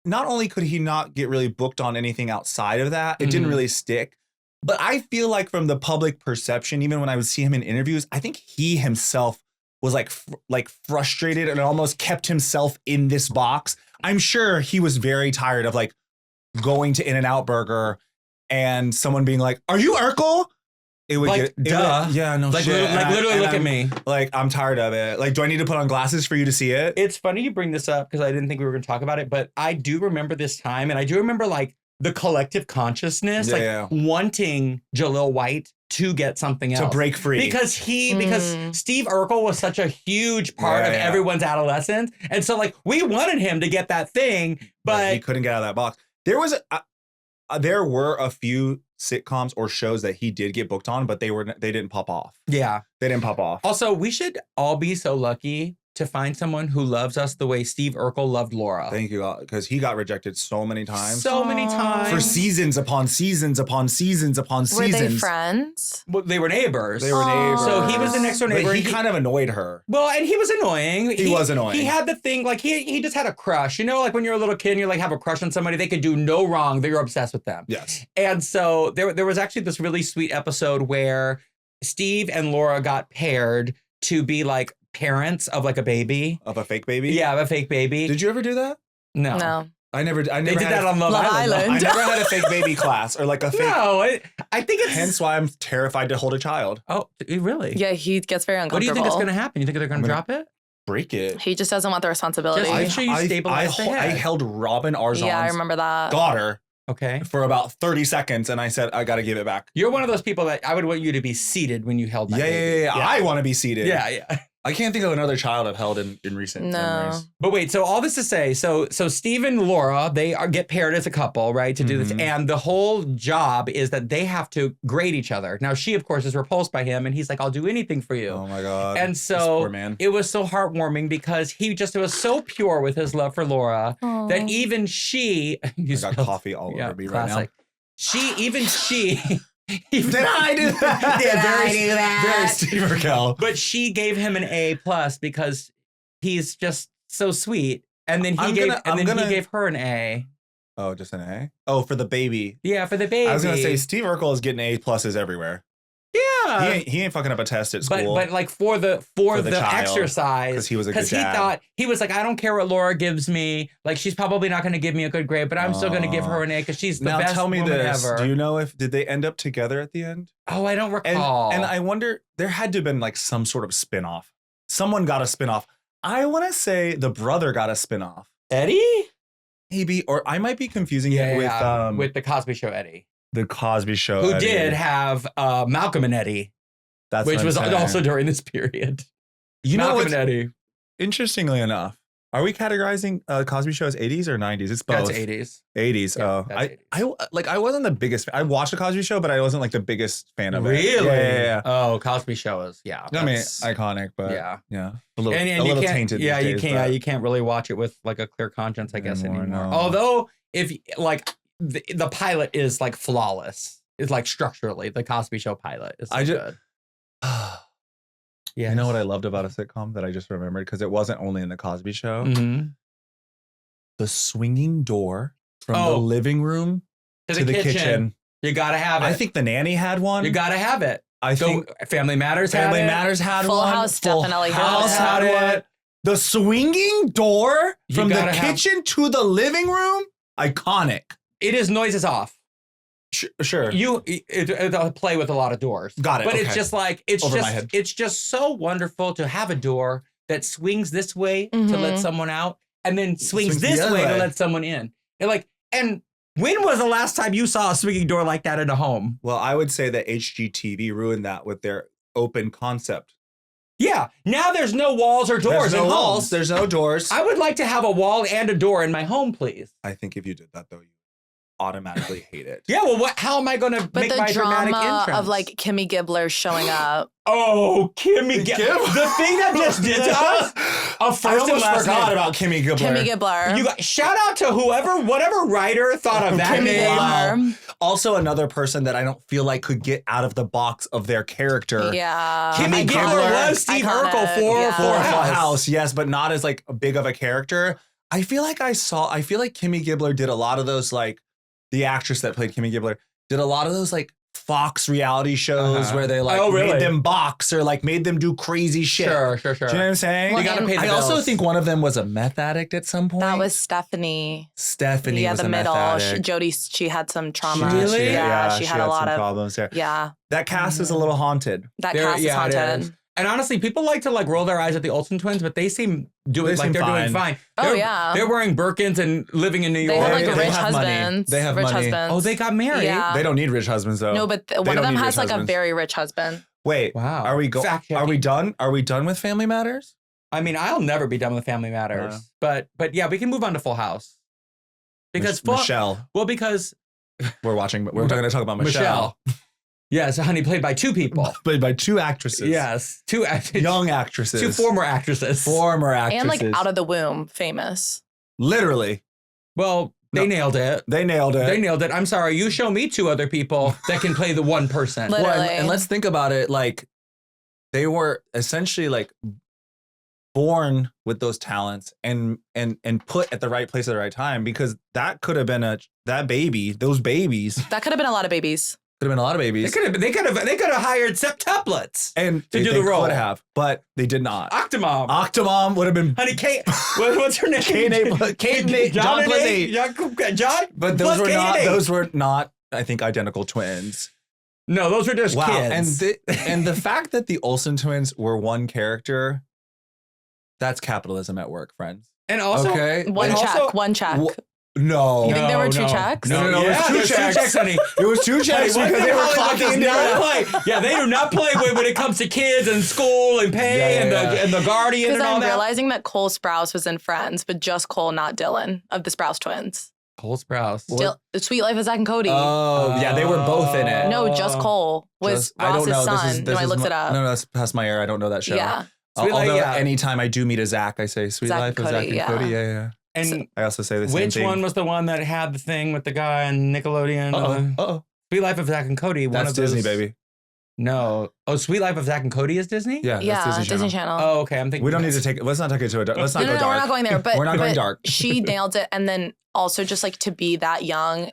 B: Not only could he not get really booked on anything outside of that, it didn't really stick. But I feel like from the public perception, even when I would see him in interviews, I think he himself was like frustrated and almost kept himself in this box. I'm sure he was very tired of like going to In-N-Out Burger and someone being like, "Are you Urkel?" It would
A: Like,
B: get it
A: duh.
B: would- yeah, no
A: Like,
B: shit.
A: like literally look at me.
B: Like, I'm tired of it. Like, do I need to put on glasses for you to see it?
A: It's funny you bring this up because I didn't think we were going to talk about it, but I do remember this time, and I do remember like the collective consciousness, wanting Jaleel White to get something else.
B: To break free.
A: Because Steve Urkel was such a huge part of everyone's adolescence. And so like we wanted him to get that thing, but
B: he couldn't get out of that box. There were a few sitcoms or shows that he did get booked on, but they didn't pop off.
A: yeah.
B: They didn't pop off.
A: Also, we should all be so lucky to find someone who loves us the way Steve Urkel loved Laura.
B: Thank you, because he got rejected so many times.
A: So many times.
B: For seasons upon seasons upon seasons upon
C: Were
B: seasons.
C: they friends?
A: Well, they were neighbors.
B: They were neighbors.
A: So he was the next door neighbor.
B: But he
A: and
B: kind of annoyed her.
A: Well, and he was annoying.
B: He was annoying.
A: He had the thing, like he just had a crush. You know, like when you're a little kid and you like have a crush on somebody, they could do no wrong, that you're obsessed with them.
B: Yes.
A: And so there was actually this really sweet episode where Steve and Laura got paired to be like parents of like a baby.
B: Of a fake baby?
A: Yeah, of a fake baby.
B: Did you ever do that?
A: No.
C: No.
B: I never
A: They
B: had
A: did that on Love
C: Love
A: Island.
C: Island.
B: I never had a fake baby class or like a fake.
A: No, I think it's.
B: Hence why I'm terrified to hold a child.
A: Oh, really?
C: Yeah, he gets very uncomfortable.
A: What do you think is going to happen? You think they're going to drop it?
B: Break it.
C: He just doesn't want the responsibility.
A: Just make sure you stabilize the
B: I
A: head.
B: held Robin Arzon's
C: yeah, I remember that.
B: daughter
A: Okay.
B: for about 30 seconds, and I said, I got to give it back.
A: You're one of those people that I would want you to be seated when you held my baby.
B: Yeah. I want to be seated.
A: Yeah.
B: I can't think of another child I've held in recent memories.
A: But wait, so all this to say, so Steve and Laura, they get paired as a couple, right, to do this. And the whole job is that they have to grade each other. Now, she, of course, is repulsed by him, and he's like, I'll do anything for you.
B: Oh, my God.
A: And
B: This
A: so
B: poor man.
A: it was so heartwarming because he just was so pure with his love for Laura that even she...
B: I got coffee all over me right now.
A: Even she...
B: Did I do that?
A: Yeah, very
B: Steve Urkel.
A: But she gave him an A+ because he's just so sweet. And then he gave her an A.
B: Oh, just an A? Oh, for the baby.
A: Yeah, for the baby.
B: I was gonna say Steve Urkel is getting A+s everywhere.
A: Yeah.
B: He ain't fucking up a test at school.
A: But like for the exercise,
B: because he was a good
A: he
B: dad.
A: thought he was like, I don't care what Laura gives me. Like she's probably not going to give me a good grade, but I'm still going to give her an A because she's the
B: now
A: best
B: tell me
A: woman
B: this.
A: ever.
B: Do you know did they end up together at the end?
A: Oh, I don't recall.
B: And I wonder, there had to have been like some sort of spinoff. Someone got a spinoff. I want to say the brother got a spinoff.
A: Eddie?
B: Maybe, or I might be confusing it
A: with the Cosby Show Eddie.
B: The Cosby Show
A: Who
B: Eddie.
A: did have Malcolm and Eddie.
B: That's
A: which
B: what
A: was
B: I'm saying.
A: also during this period.
B: You know
A: Malcolm
B: what's
A: and Eddie.
B: Interestingly enough, are we categorizing Cosby Show as 80s or 90s? It's both.
A: That's 80s.
B: 80s.
A: Yeah,
B: oh, I wasn't the biggest fan. I watched the Cosby Show, but I wasn't like the biggest fan of it.
A: Really?
B: Yeah.
A: Oh, Cosby Show is I mean,
B: iconic, but
A: yeah,
B: a little,
A: and
B: a little
A: you can't,
B: tainted.
A: Yeah,
B: these
A: you
B: days,
A: can't.
B: but-
A: You can't really watch it with like a clear conscience, I guess anymore.
B: No.
A: Although, if like the pilot is like flawless, it's like structurally the Cosby Show pilot is so good.
B: Yeah, you know what I loved about a sitcom that I just remembered because it wasn't only in the Cosby Show.
A: Mm-hmm.
B: The swinging door from the living room to the kitchen.
A: You gotta have it.
B: I think The Nanny had one.
A: You gotta have it.
B: I think
A: Family Matters had
C: Full
B: one.
C: House definitely
B: House had
A: it.
B: The swinging door from the kitchen to the living room, iconic.
A: It is noises off.
B: Sure.
A: It'll play with a lot of doors.
B: Got it.
A: But
B: okay.
A: it's just like it's just so wonderful to have a door that swings this way to let someone out, and then swings this way to let someone in. And when was the last time you saw a swinging door like that in a home?
B: Well, I would say that HGTV ruined that with their open concept.
A: Yeah. Now there's no walls or doors in halls.
B: There's no doors.
A: I would like to have a wall and a door in my home, please.
B: I think if you did that, though, you automatically hate it.
A: Yeah, well, how am I going to make my dramatic entrance?
C: Of like Kimmy Gibbler showing up.
A: Oh, Kimmy Gibbler. The thing that just did to us.
B: I almost forgot about Kimmy Gibbler.
C: Kimmy Gibbler.
A: Shout out to whatever writer thought of that name.
C: Wow.
B: Also another person that I don't feel like could get out of the box of their character.
C: Yeah.
A: Kimmy Gibbler was Steve Urkel for
B: Full House. Yes, but not as like big of a character. I feel like Kimmy Gibbler did a lot of those like the actress that played Kimmy Gibbler did a lot of those like Fox reality shows where they like made them box or like made them do crazy shit.
A: Sure.
B: Do you know what I'm saying?
A: You gotta pay the bills.
B: I also think one of them was a meth addict at some point.
C: That was Stephanie.
B: Stephanie was
C: the
B: a
C: middle.
B: meth addict.
C: Jody, she had some trauma.
A: Really?
C: Yeah, she had a lot
B: some
C: of
B: problems there.
C: Yeah.
B: That cast is a little haunted.
C: That cast is haunted.
A: And honestly, people like to like roll their eyes at the Olsen twins, but they seem doing fine. They're wearing Birkins and living in New York.
C: They have like
B: They
C: rich
B: have money.
C: husbands.
B: They have
C: rich
B: money.
C: husbands.
A: Oh, they got married.
C: Yeah.
B: They don't need rich husbands though.
C: No, but one of them has like a very rich husband.
B: Wait,
A: wow.
B: Are we done? Are we done with Family Matters?
A: I mean, I'll never be done with Family Matters. But yeah, we can move on to Full House. Because
B: Michelle.
A: Well, because
B: we're going to talk about Michelle.
A: Yes, honey, played by two people.
B: Played by two actresses.
A: Yes, two
B: young actresses.
A: Two former actresses.
C: And like out of the womb, famous.
B: Literally.
A: Well, they nailed it.
B: They nailed it.
A: I'm sorry. You show me two other people that can play the one person.
C: Literally.
B: Well, and let's think about it. Like, they were essentially like born with those talents and put at the right place at the right time, because that could have been those babies.
C: That could have been a lot of babies.
B: Could have been a lot of babies.
A: They could have hired septuplets
B: and
A: to do
B: they
A: the role.
B: Could have, but they did not.
A: Octomom.
B: Octomom would have been.
A: Honey, Kate. What's her name?
B: Kate,
A: John
B: plus eight.
A: John.
B: But
A: plus
B: those were
A: Kate
B: not.
A: and eight.
B: Those were not. I think identical twins.
A: No, those were just kids.
B: And the fact that the Olsen twins were one character, that's capitalism at work, friends.
A: And also,
B: okay.
C: One check.
B: No.
C: You think there were two checks?
B: No, it was two checks,
A: honey.
B: It was two checks
A: Honey,
B: because they were
A: Hollywood
B: clocking
A: does
B: into
A: not play. Yeah, they do not play when it comes to kids and school and pay and the guardian and
C: Because
A: all
C: I'm
A: that.
C: realizing that Cole Sprouse was in Friends, but just Cole, not Dylan, of the Sprouse twins.
A: Cole Sprouse.
C: The Sweet Life of Zach and Cody.
B: Oh, yeah, they were both in it.
C: No, just Cole was
B: I don't
C: Ross's
B: know.
C: son. No, I looked it up.
B: No, that's past my era. I don't know that show.
C: Yeah.
B: Although anytime I do meet a Zach, I say Sweet
C: Zach
B: Life
C: and
B: of Zach
C: Cody,
B: and Cody. Yeah.
A: And
B: I also say the same
A: which
B: thing.
A: one was the one that had the thing with the guy on Nickelodeon?
B: Uh-oh.
A: Sweet Life of Zach and Cody.
B: That's Disney, baby.
A: No. Oh, Sweet Life of Zach and Cody is Disney?
B: Yeah, that's
C: Disney Channel.
A: Oh, okay. I'm thinking.
B: We don't need to take. Let's not take it to a. Let's not go dark.
C: We're not going there. But
B: we're not going dark.
C: She nailed it, and then also just like to be that young,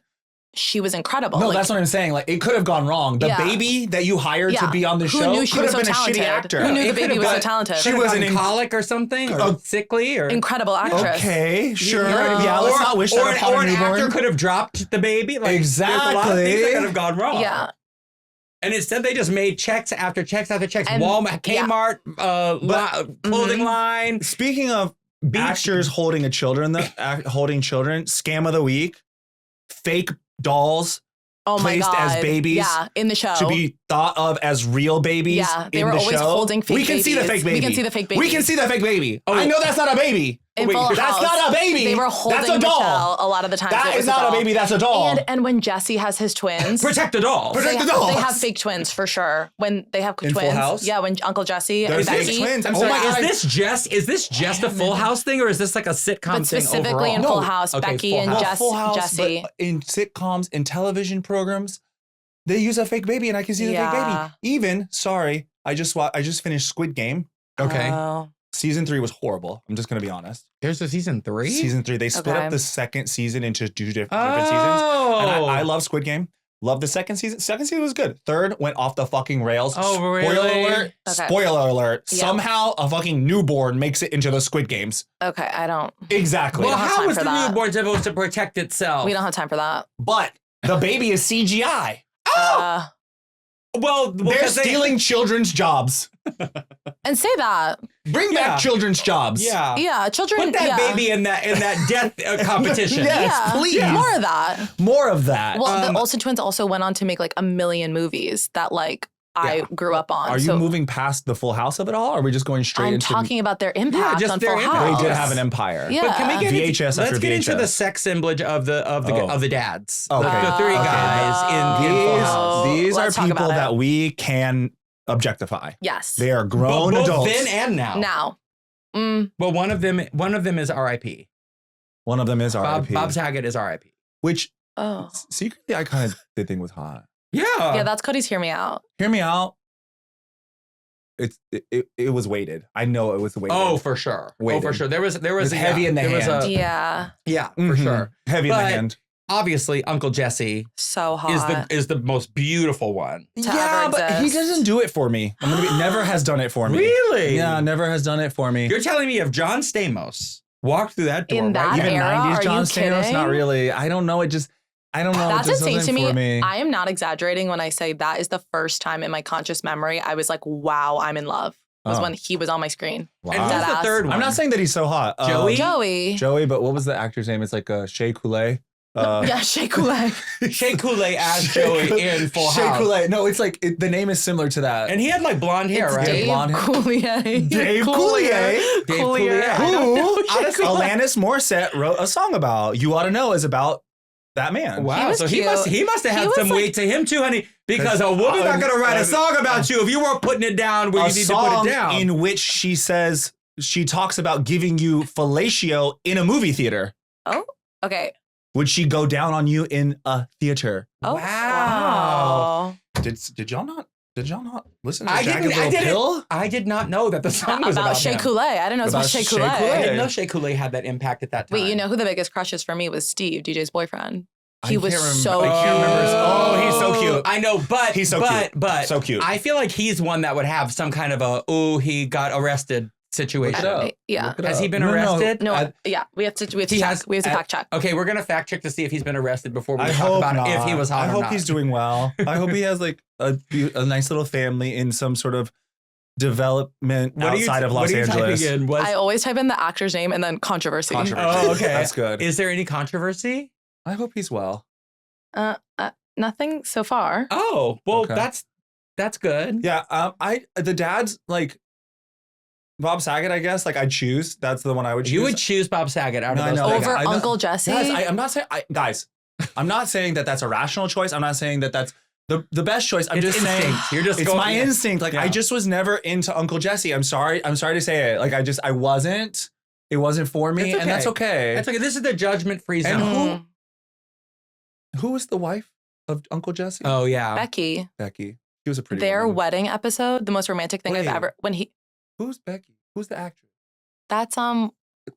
C: she was incredible.
B: No,
C: like,
B: that's what I'm saying. Like it could have gone wrong. The baby that you hired to be on the show
C: knew she
B: could
C: was
B: have
C: so
B: been
C: talented?
B: a shitty actor.
C: Who knew the baby was so talented?
A: She was in colic or something, or sickly, or
C: incredible actress.
B: Okay, sure.
C: Yeah.
B: Yeah, let's not wish that upon
A: or
B: a
A: an
B: newborn.
A: actor could have dropped the baby. Like,
B: Exactly.
A: There's a lot of things that could have gone wrong.
C: Yeah.
A: And instead, they just made checks after checks after checks.
C: And-
A: Walmart, Kmart, clothing line.
B: Speaking of actors holding children, scam of the week, fake dolls
C: Oh my
B: placed
C: God.
B: as babies.
C: Yeah, in the show.
B: To be thought of as real babies.
C: Yeah, they
B: in
C: were
B: the
C: always
B: show.
C: holding fake
B: We can see the
C: babies.
B: fake baby.
C: We can see the fake baby.
B: We can see the fake baby.
A: Oh,
B: I know that's not a baby.
C: In Full
B: that's
C: House,
B: not a baby.
C: They were holding
B: That's a doll.
C: Michelle a lot of the times.
B: That
C: it
B: is
C: was
B: not a
C: doll.
B: baby. That's a doll.
C: And when Jesse has his twins,
A: Protect the dolls.
B: Protect the dolls.
C: They have fake twins for sure. When they have
B: In Full
C: twins,
B: House?
C: yeah. When Uncle Jesse and
B: There's
C: Becky,
B: fake twins. I'm
A: Oh
B: sorry.
A: my! Is this just a Full House thing, or is this like a sitcom
C: but
A: thing
C: specifically
A: overall?
C: in Full House,
A: Okay,
C: Becky
A: Full
C: and
A: House.
B: Full House,
C: Jesse.
B: but in sitcoms, in television programs, they use a fake baby, and I can see the fake
C: Yeah.
B: baby. Even I just finished Squid Game.
A: Okay.
C: Oh.
B: Season 3 was horrible. I'm just gonna be honest.
A: There's a season 3.
B: Season 3, they split
C: Okay.
B: up the second season into two different
A: Oh.
B: seasons. And I love Squid Game. Love the second season. Second season was good. Third went off the fucking rails.
A: Oh, really?
B: Spoiler alert.
C: Okay.
B: Spoiler alert.
C: Yeah.
B: Somehow a fucking newborn makes it into the Squid Games.
C: Okay, I don't.
B: Exactly.
A: Well,
C: don't have
A: how
C: time
A: was
C: for
A: the
C: that.
A: newborn supposed to protect itself?
C: We don't have time for that.
B: But the baby is CGI.
A: Well,
B: They're
A: 'cause
B: stealing children's jobs.
C: And say that.
B: Bring back children's jobs.
A: Yeah.
C: Yeah, children.
A: Put that baby in that death competition.
B: Yes,
C: yeah,
B: please.
C: More of that.
B: More of that.
C: Well, the Olsen twins also went on to make like a million movies that like I grew up on.
B: Are you
C: so
B: moving past the Full House of it all? Or are we just going straight
C: I'm
B: into
C: talking about their impact
A: just
C: on
A: their
C: Full
A: impact.
C: House.
B: They did have an empire.
C: Yeah.
A: But can we get
B: VHS
A: into,
B: after
A: let's get into
B: VHS.
A: the sex assemblage of the dads.
B: Okay.
A: The three
B: Okay.
A: guys in Full House.
B: These are
C: Let's talk
B: people
C: about it.
B: that we can objectify.
C: Yes.
B: They are grown
A: Both
B: adults.
A: then and now.
C: Now.
A: Well, one of them is R.I.P.
B: One of them is R.I.P.
A: Bob Saget is R.I.P.
B: Which
C: Oh.
B: secretly I kind of did think was hot.
A: Yeah.
C: Yeah, that's Cody's Hear Me Out.
B: Hear me out. It was weighted. I know it was weighted.
A: Oh, for sure.
B: Waited.
A: Oh, for sure. There was
B: was heavy in the
A: there was
B: hand.
C: Yeah.
A: yeah, for
B: Mhm.
A: sure.
B: Heavy in the
A: But-
B: hand.
A: Obviously, Uncle Jesse
C: So hot.
A: is the most beautiful one.
C: To
B: Yeah,
C: ever
B: but he
C: exist.
B: doesn't do it for me. I'm gonna be, never has done it for me.
A: Really?
B: Yeah, never has done it for me.
A: You're telling me if John Stamos walked through that door
C: In that
A: right
B: Even
C: era?
B: 90s
C: Are
B: John
C: you
B: Stamos?
C: kidding?
B: Not really. I don't know. I don't know.
C: That's
B: it just
C: insane to
B: wasn't for me.
C: I am not exaggerating when I say that is the first time in my conscious memory I was like, wow, I'm in love. Was
B: Oh.
C: when he was on my screen.
B: Wow.
A: And who's the
C: Deadass.
A: third one?
B: I'm not saying that he's so hot.
A: Joey?
C: Joey.
B: But what was the actor's name? It's like Shea Coulee.
C: Yeah, Shea Coulee.
A: Shea Coulee as Joey in Full
B: Shea
A: House.
B: Coulee. No, it's like the name is similar to that.
A: And he had like blonde hair,
C: It's
A: right?
C: Dave
B: Blonde hair.
C: Coulier.
B: Dave Coulier.
A: Dave Coulier.
C: I don't know
B: Who
C: Shea Coulee.
B: Alanis Morissette wrote a song about. You Ought to Know is about that man.
A: Wow,
C: He was
A: so
C: cute.
A: he must have
C: He
A: had
C: was
A: some
C: like-
A: weight to him too, honey. Because a woman's not gonna write a song about you if you weren't putting it down where
B: A
A: you need to put
B: song
A: it down.
B: in which she talks about giving you fellatio in a movie theater.
C: Oh, okay.
B: Would she go down on you in a theater?
C: Oh,
A: Wow.
B: Did y'all not listen to
A: I
B: Jagged
A: didn't.
B: Little Pill?
A: I did not know that the song was
C: About
A: about
C: Shea
A: him.
C: Coulee. I didn't know it was about
B: About
C: Shea
B: Shea
C: Coulee.
A: I
B: Coulee.
A: didn't know Shea Coulee had that impact at that time.
C: Wait, you know who the biggest crushes for me was Steve, DJ's boyfriend. He was so
B: I can't remember.
C: cute.
B: Oh, he's so cute.
A: I know, but
B: He's so cute.
A: But
B: So cute.
A: I feel like he's one that would have some kind of he got arrested situation.
B: Look it up.
C: Yeah.
B: Look it
A: Has he
B: up.
A: been
B: No,
A: arrested?
C: No, yeah, we have to
A: He
C: check.
A: has-
C: We have to fact check.
A: Okay, we're gonna fact check to see if he's been arrested before we
B: I
A: talk
B: hope
A: about
B: not.
A: if he was hot
B: I
A: or
B: hope
A: not.
B: he's doing well. I hope he has like a nice little family in some sort of development outside of Los Angeles.
C: I always type in the actor's name and then controversy.
A: Oh, okay.
B: That's good.
A: Is there any controversy?
B: I hope he's well.
C: Nothing so far.
A: Oh, well,
B: Okay.
A: that's good.
B: Yeah, the dad's like Bob Saget, I guess. Like I'd choose. That's the one I would choose.
A: You would choose Bob Saget out of
B: No,
A: those
B: no,
A: things.
C: Over
B: I know-
C: Uncle Jesse?
B: Guys, I'm not saying I'm not saying that that's a rational choice. I'm not saying that that's the best choice. I'm
A: It's
B: just saying
A: instinct. You're just
B: it's
A: going-
B: my instinct. Like
A: Yeah.
B: I just was never into Uncle Jesse. I'm sorry to say it. Like I wasn't. It wasn't for me,
A: It's
B: and that's okay.
A: That's okay. This is the judgment-free
B: And
A: zone.
B: who was the wife of Uncle Jesse?
A: Oh yeah.
C: Becky.
B: Becky. He was a pretty
C: Their
B: woman.
C: wedding episode, the most romantic thing I've
B: Wait.
C: ever
B: Who's Becky? Who's the actress?
C: that's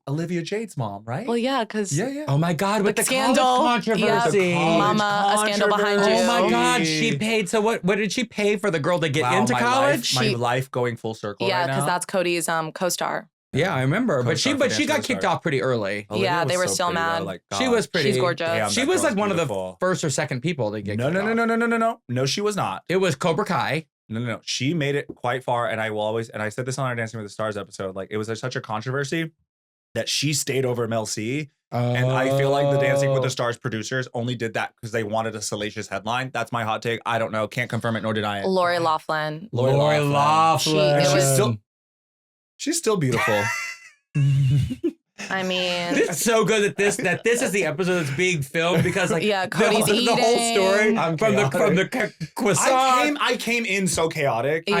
B: Olivia Jade's mom, right?
C: well yeah, because
B: yeah.
A: Oh my God! With the
C: scandal.
A: college controversy.
C: Yep. Mama, a scandal behind you.
A: Oh my God! She paid. So what did she pay for the girl to get into college?
B: My life going full circle.
C: yeah,
B: right
C: because
B: now.
C: that's Cody's co-star.
A: Yeah, I remember. But she
B: Co-star for
A: got
B: Dance
A: kicked
B: Star.
A: off pretty early.
B: Olivia
C: Yeah,
B: was
C: they were
B: so
C: still
B: pretty,
C: mad.
B: though. Like,
A: She
B: God.
A: was pretty.
C: She's gorgeous.
B: Damn,
A: She
B: that
A: was
B: girl's
A: like one of the
B: beautiful.
A: first or second people to get
B: No,
A: kicked off.
B: No, she was not.
A: It was Cobra Kai.
B: No. She made it quite far, and I will always, and I said this on our Dancing with the Stars episode, like it was such a controversy that she stayed over Mel C. And I feel like the Dancing with the Stars producers only did that because they wanted a salacious headline. That's my hot take. I don't know. Can't confirm it nor deny it.
C: Lori Loughlin.
A: Lori Loughlin.
B: She's still beautiful.
C: I mean,
A: It's so good that this is the episode that's being filmed because like
C: Yeah, Cody's
A: the whole
C: eating.
A: story
B: I'm
A: from the croissant.
B: I came in so chaotic.
C: Yeah.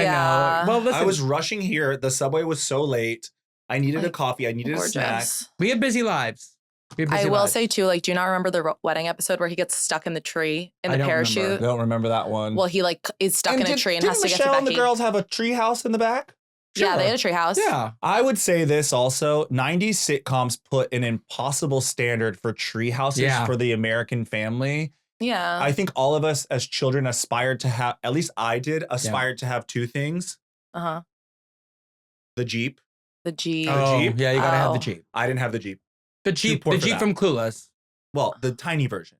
A: I know. Well, listen,
B: I was rushing here. The subway was so late. I needed a coffee. I needed a snack.
C: gorgeous.
A: we have busy lives. We have busy
C: I will
A: lives.
C: say too, like, do you not remember the wedding episode where he gets stuck in the tree in
A: I
C: the
A: don't
C: parachute?
A: remember.
B: Don't remember that one.
C: Well, he like is stuck in a tree and has to get to
B: Michelle and the
C: Becky.
B: girls have a tree house in the back?
C: Yeah, they had a tree house.
A: Yeah.
B: I would say this also. 90s sitcoms put an impossible standard for tree houses
A: Yeah.
B: for the American family.
C: Yeah.
B: I think all of us as children aspired to have, at least I did, aspired to have two things.
C: Uh-huh.
B: The Jeep.
C: The Jeep.
A: Oh,
B: Jeep?
A: yeah, you gotta have the
C: Oh.
A: Jeep.
B: I didn't have the Jeep.
A: The Jeep,
B: poor
A: the
B: for
A: Jeep
B: that.
A: from Clueless.
B: Well, the tiny version.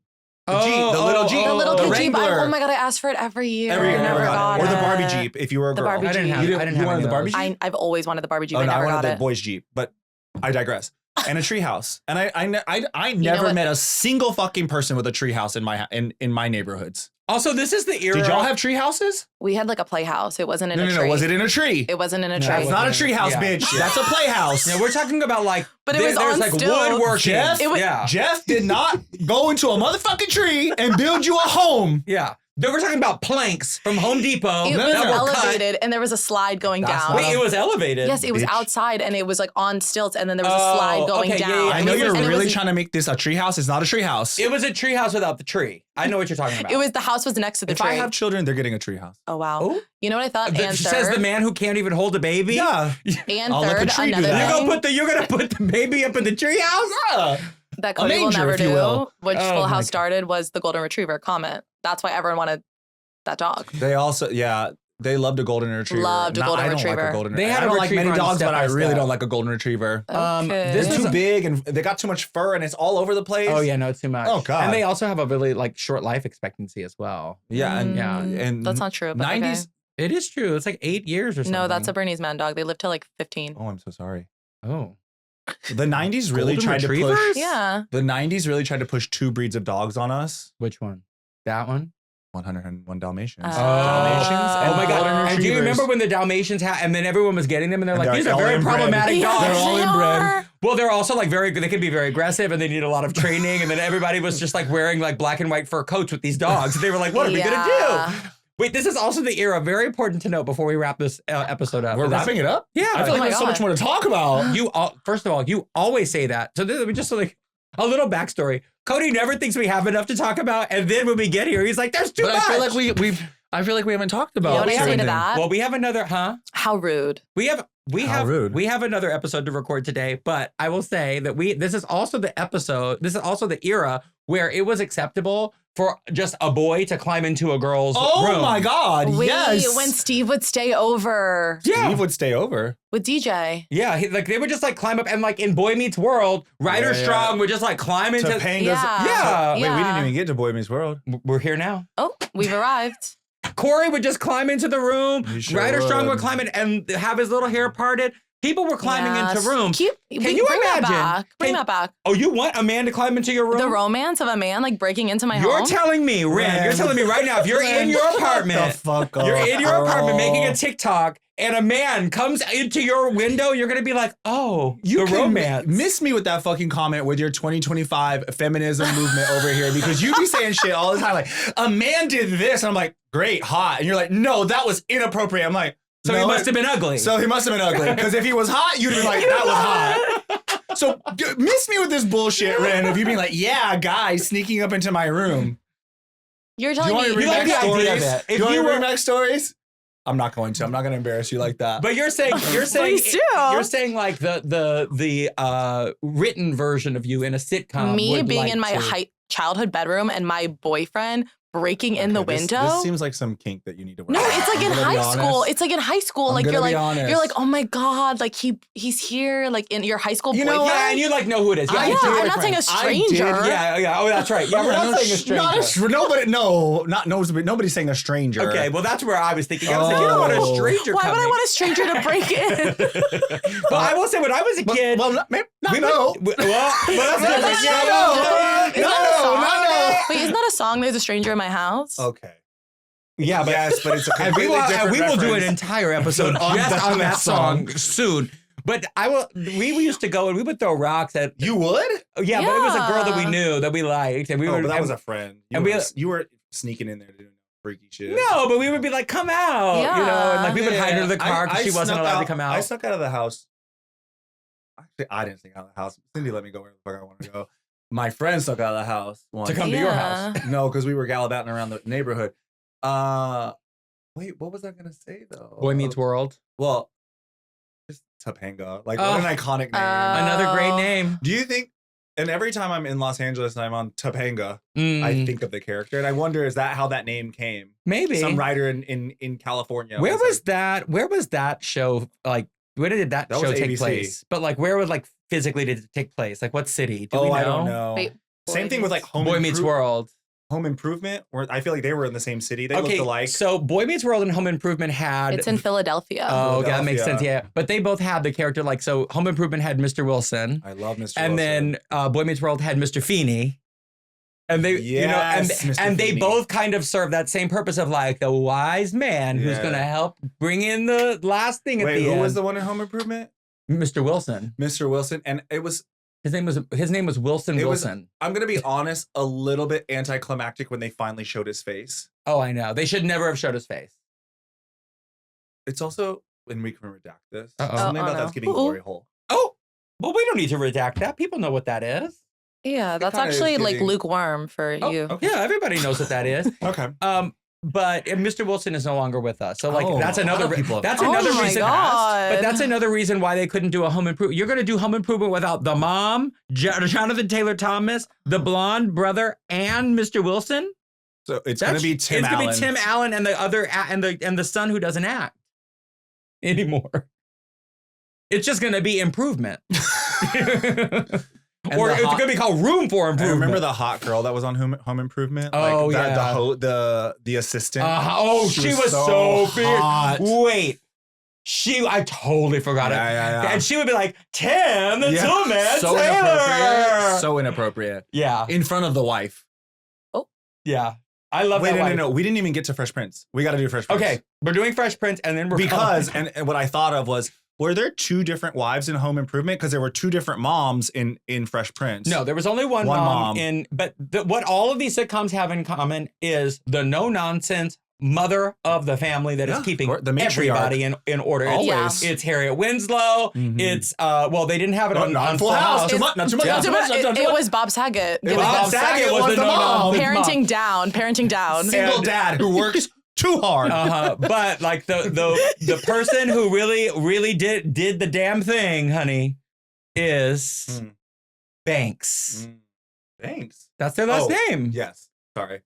B: The Jeep, the little Jeep.
C: The little
B: the
C: kid Jeep.
B: Wrangler.
C: Oh my God, I asked for it every year.
B: Every year,
C: I never got
B: Or
C: it.
B: the Barbie Jeep if you were a
C: The
B: girl.
C: Barbie
A: I didn't
C: Jeep.
A: have.
B: You
A: I didn't
B: you
A: have
B: wanted
A: any
B: the
A: of
B: Barbie
A: those.
B: Jeep?
C: I've always wanted the Barbie Jeep.
B: Oh,
C: I
B: no, I
C: never
B: wanted
C: got
B: the
C: it.
B: boys Jeep, but I digress. And a treehouse. And I
C: know
B: never
C: what?
B: met a single fucking person with a treehouse in my neighborhoods.
A: Also, this is the era.
B: Did y'all have tree houses?
C: We had like a playhouse. It wasn't in a
B: No.
C: tree.
B: Was it in a tree?
C: It wasn't in a
A: No,
C: tree.
A: it
B: That's not a
A: wasn't.
B: tree house,
A: Yeah.
B: bitch. That's a playhouse.
A: Yeah, we're talking about like.
C: But it was
A: there's
C: on
A: like
C: stilts.
A: woodworking.
B: Jeff?
C: It was-
A: yeah.
B: Jeff did not go into a motherfucking tree and build you a home.
A: Yeah. Then we're talking about planks from Home Depot.
C: It
A: that
C: was
A: were cut.
C: elevated and there was a slide going
B: That's
C: down.
B: not
A: Wait, it was elevated.
C: Yes, it was
B: bitch.
C: outside and it was like on stilts and then there was
A: Oh,
C: a slide going
A: okay, yeah,
C: down.
A: yeah.
B: I
C: And
B: know
C: it was-
B: you're
C: and it
B: really
C: was-
B: trying to make this a tree house. It's not a tree house.
A: It was a treehouse without the tree. I know what you're talking about.
C: It was the house was next to the
B: If
C: tree.
B: I have children, they're getting a tree house.
C: Oh wow.
A: Oh.
C: You know what I thought? And
A: says the
C: third,
A: man who can't even hold a baby.
B: Yeah.
C: and
B: I'll let the
C: third,
B: tree do
C: another
B: that.
C: thing
A: You're gonna put the baby up in the treehouse.
C: that Cody will
B: manger,
C: never
B: if you
C: do,
B: will.
C: which
A: Oh
C: Full
A: my
C: House
A: God.
C: started, was the golden retriever comment. That's why everyone wanted that dog.
B: They also, they loved a golden retriever.
C: Loved a golden
B: I don't like
C: retriever.
B: a golden
A: They
B: retriever.
A: had
B: I
A: a
B: don't like many
A: retriever on
B: dogs, but I
A: Step by
B: really
A: Step.
B: don't like a golden retriever.
C: Okay.
B: They're too big and they got too much fur and it's all over the place.
A: Oh yeah, no, it's too much.
B: Oh, God.
A: And they also have a really like short life expectancy as well.
B: Yeah, and
A: Yeah.
B: and
C: That's not true. But
B: 90s.
A: It is true. It's like 8 years or
C: okay.
A: something.
C: No, that's a Bernese man dog. They live till like 15.
B: Oh, I'm so sorry.
A: Oh.
B: The 90s really
A: Golden
B: tried to
A: retrievers?
B: push.
C: Yeah.
B: The 90s really tried to push two breeds of dogs on us.
A: Which one? That one?
B: 101 Dalmatians.
C: Oh.
B: Dalmatians.
A: Oh my
B: golden
A: god! And do you
B: retrievers.
A: remember when the Dalmatians had, and then everyone was getting them, and they're
B: And
A: like,
B: they're
A: these are
B: all
A: very
B: inbred.
A: problematic
C: Yeah,
A: dogs.
B: They're all
C: they
B: inbred.
C: are.
A: Well, they're also like they can be very aggressive, and they need a lot of training. And then everybody was just like wearing like black and white fur coats with these dogs. They were like, what are we gonna
C: Yeah.
A: do? Wait, this is also the era. Very important to note before we wrap this episode up.
B: We're
A: This-
B: wrapping it up?
A: Yeah.
B: I feel
C: Oh
B: like
C: my
B: there's so
C: God.
B: much more to talk about.
A: First of all, you always say that. So this, just like a little backstory. Cody never thinks we have enough to talk about, and then when we get here, he's like, "There's too
B: But
A: much."
B: I feel like we haven't talked about
C: You know what I say to
B: everything.
C: that?
A: Well, we have another, huh?
C: How rude.
A: We have
B: How rude.
A: we have another episode to record today, but I will say that this is also the episode. This is also the era where it was acceptable for just a boy to climb into a girl's room.
B: Oh my God, yes.
C: When Steve would stay over.
B: Steve would stay over.
C: With DJ.
A: Yeah, they would just like climb up and like in Boy Meets World, Ryder Strong would just like climb into
B: Topanga's.
A: Yeah.
B: Wait, we didn't even get to Boy Meets World.
A: We're here now.
C: Oh, we've arrived.
A: Corey would just climb into the room.
B: Sure
A: Ryder Strong
B: would.
A: would climb in and have his little hair parted. People were climbing into rooms.
C: Can you
A: imagine?
C: That back. Bring that back.
A: Oh, you want a man to climb into your room?
C: The romance of a man like breaking into my home?
A: You're telling me, Ren, you're telling me right now, if you're in your apartment, you're in your apartment making a TikTok, and a man comes into your window, you're gonna be like, oh,
B: You
A: the
B: can
A: romance.
B: miss me with that fucking comment with your 2025 feminism movement over here, because you be saying shit all the time like, a man did this, and I'm like, great, hot, and you're like, no, that was inappropriate. I'm like,
A: So
B: no,
A: he must have been ugly.
B: So he must have been ugly, because if he was hot, you'd have been like, that was hot. So miss me with this bullshit, Ren, of you being like, yeah, guy sneaking up into my room.
C: You're
B: Do you
C: telling
B: want
C: me
B: to read
A: like the
B: back
A: idea of
B: stories?
A: it.
B: Do
A: If
B: you want
A: you
B: to
A: were-
B: read back stories? I'm not going to. I'm not going to embarrass you like that.
A: But you're saying
C: Please do.
A: you're saying like the written version of you in a sitcom.
C: me
A: would
C: being
A: like
C: in my
A: to-
C: childhood bedroom and my boyfriend breaking in the window.
B: This seems like some kink that you need to work
C: No,
B: out.
C: it's like in
B: I'm gonna be
C: high school.
B: honest.
C: It's like in high school.
B: I'm
C: Like
B: gonna
C: you're
B: be
C: like
B: honest.
C: you're like, oh my God, like he's here, like in your high school
B: You know
C: boyfriend.
B: what?
A: Yeah, and you like know who it is.
B: I
C: Yeah,
B: did.
C: I'm not saying a
B: I did.
C: stranger.
A: Yeah. Oh, that's right. Yeah, we're not saying a stranger.
B: Nobody's saying a stranger.
A: Okay, well, that's where I was thinking. I was like, you don't want a
B: Oh.
A: stranger
C: Why would I
A: coming.
C: want a stranger to break in?
A: Well, I will say, when I was a kid,
B: Well,
A: we
B: no.
A: would- well, that's different. Yeah,
B: No.
C: Isn't that a song?
B: No.
C: Wait, isn't that a song? There's a stranger in my house.
B: Okay.
A: Yeah, but
B: Yes, but it's a
A: and we
B: completely
A: will,
B: different
A: we will do an
B: reference.
A: entire episode
B: On
A: just
B: that
A: on that
B: song.
A: song soon. But we used to go and we would throw rocks at.
B: You would?
A: Yeah, but it was a girl that we
C: Yeah.
A: knew that we liked, and we
B: Oh,
A: were.
B: but that
A: and-
B: was a friend.
A: and
B: You were sneaking in there doing freaky shit.
A: no, but we would be like, "Come out," you know, and like we would hide her in the car because she wasn't
B: snuck
A: allowed
B: out-
A: to come out.
B: I snuck out of the house. Actually, I didn't sneak out of the house. Cindy let me go where the fuck I want to go. My friend snuck out of the house once.
A: to come to your house.
B: No, because we were gallivanting around the neighborhood. Wait, what was I gonna say though?
A: Boy Meets World,
B: Well, just Topanga. Like,
A: Oh.
B: what an iconic name.
A: another great name.
B: Do you think? And every time I'm in Los Angeles and I'm on Topanga, I
A: Mm,
B: think of the character, and I wonder, is that how that name came?
A: maybe
B: Some writer in California.
A: Where was
B: like,
A: that? Where was that show? Like, where did that
B: That
A: show
B: was
A: take
B: ABC.
A: place? But like, where would like physically did it take place? Like, what city? Do we know?
B: I don't know.
C: Wait,
B: Same thing with like
A: Boy Meets World.
B: Home Improvement, where I feel like they were in the same city. They looked alike.
A: So Boy Meets World and Home Improvement had.
C: It's in Philadelphia.
A: Oh, okay, that makes sense.
B: Philadelphia.
A: Yeah, but they both had the character like so. Home Improvement had Mr. Wilson,
B: I love Mr.
A: and
B: Wilson.
A: then Boy Meets World had Mr. Feeney. And they,
B: Yes, Mr.
A: and they
B: Feeney.
A: both kind of serve that same purpose of like the wise man who's
B: Yeah.
A: going to help bring in the last thing at
B: Wait,
A: the
B: who
A: end.
B: was the one in Home Improvement?
A: Mr. Wilson.
B: Mr. Wilson, and it was.
A: His name was Wilson
B: It was-
A: Wilson.
B: I'm gonna be honest, a little bit anticlimactic when they finally showed his face.
A: Oh, I know. They should never have showed his face.
B: It's also when we can redact this.
A: Uh-oh.
B: Something
C: Oh,
B: about
C: no.
B: that's giving
C: Ooh.
B: glory hole.
A: Oh, well, we don't need to redact that. People know what that is.
C: Yeah, that's
B: kinda is
C: actually like
B: getting-
C: lukewarm for
A: Oh,
C: you.
B: okay.
A: Yeah, everybody knows what that is.
B: Okay.
A: But Mr. Wilson is no longer with us, so like
B: Oh,
A: that's
B: a lot
A: another
B: of people-
A: that's
C: Oh
A: another
C: my
A: reason.
C: God.
A: But that's another reason why they couldn't do a Home Improvement. You're going to do Home Improvement without the mom, Jonathan Taylor Thomas, the blonde brother, and Mr. Wilson.
B: So it's gonna be Tim
A: It's
B: Allen.
A: going to be Tim Allen and the other and the son who doesn't act anymore. It's just going to be Improvement. Or
B: the
A: it's
B: hot-
A: going to be called Room for
B: I
A: Improvement.
B: remember the hot girl that was on Home Improvement.
A: Oh,
B: like
A: yeah.
B: the assistant.
A: She was so
B: hot.
A: big. Wait. I totally forgot it.
B: Yeah.
A: And she would be like, Tim, the
B: Yeah.
A: Toolman
B: So
A: Taylor.
B: inappropriate. So inappropriate.
A: Yeah.
B: In front of the wife.
A: Yeah. I love
B: Wait,
A: that. wife.
B: no. We didn't even get to Fresh Prince. We got to do Fresh Prince.
A: Okay. We're doing Fresh Prince and then we're
B: Because, and what I thought of was, were there two different wives in Home Improvement? Because there were two different moms in Fresh Prince.
A: No, there was only one mom in, but what all of these sitcoms have in common is the no nonsense mother of the family that is
B: Yeah,
A: keeping
B: the matriarch.
A: everybody in order.
B: Always.
A: It's Harriet Winslow.
B: Mhm.
A: It's well, they didn't have it on
B: not
A: Full House.
B: Too much, not too much.
A: Yeah.
B: Not too much. Not too
C: It
B: much.
C: was Bob Saget. giving
A: Bob
C: us
A: Saget was the mom.
C: parenting down. Parenting down.
B: Single dad who works too hard.
A: But like the person who really did the damn thing, honey, is
B: Mm.
A: Banks.
B: Banks.
A: That's their last name.
B: Yes. Sorry.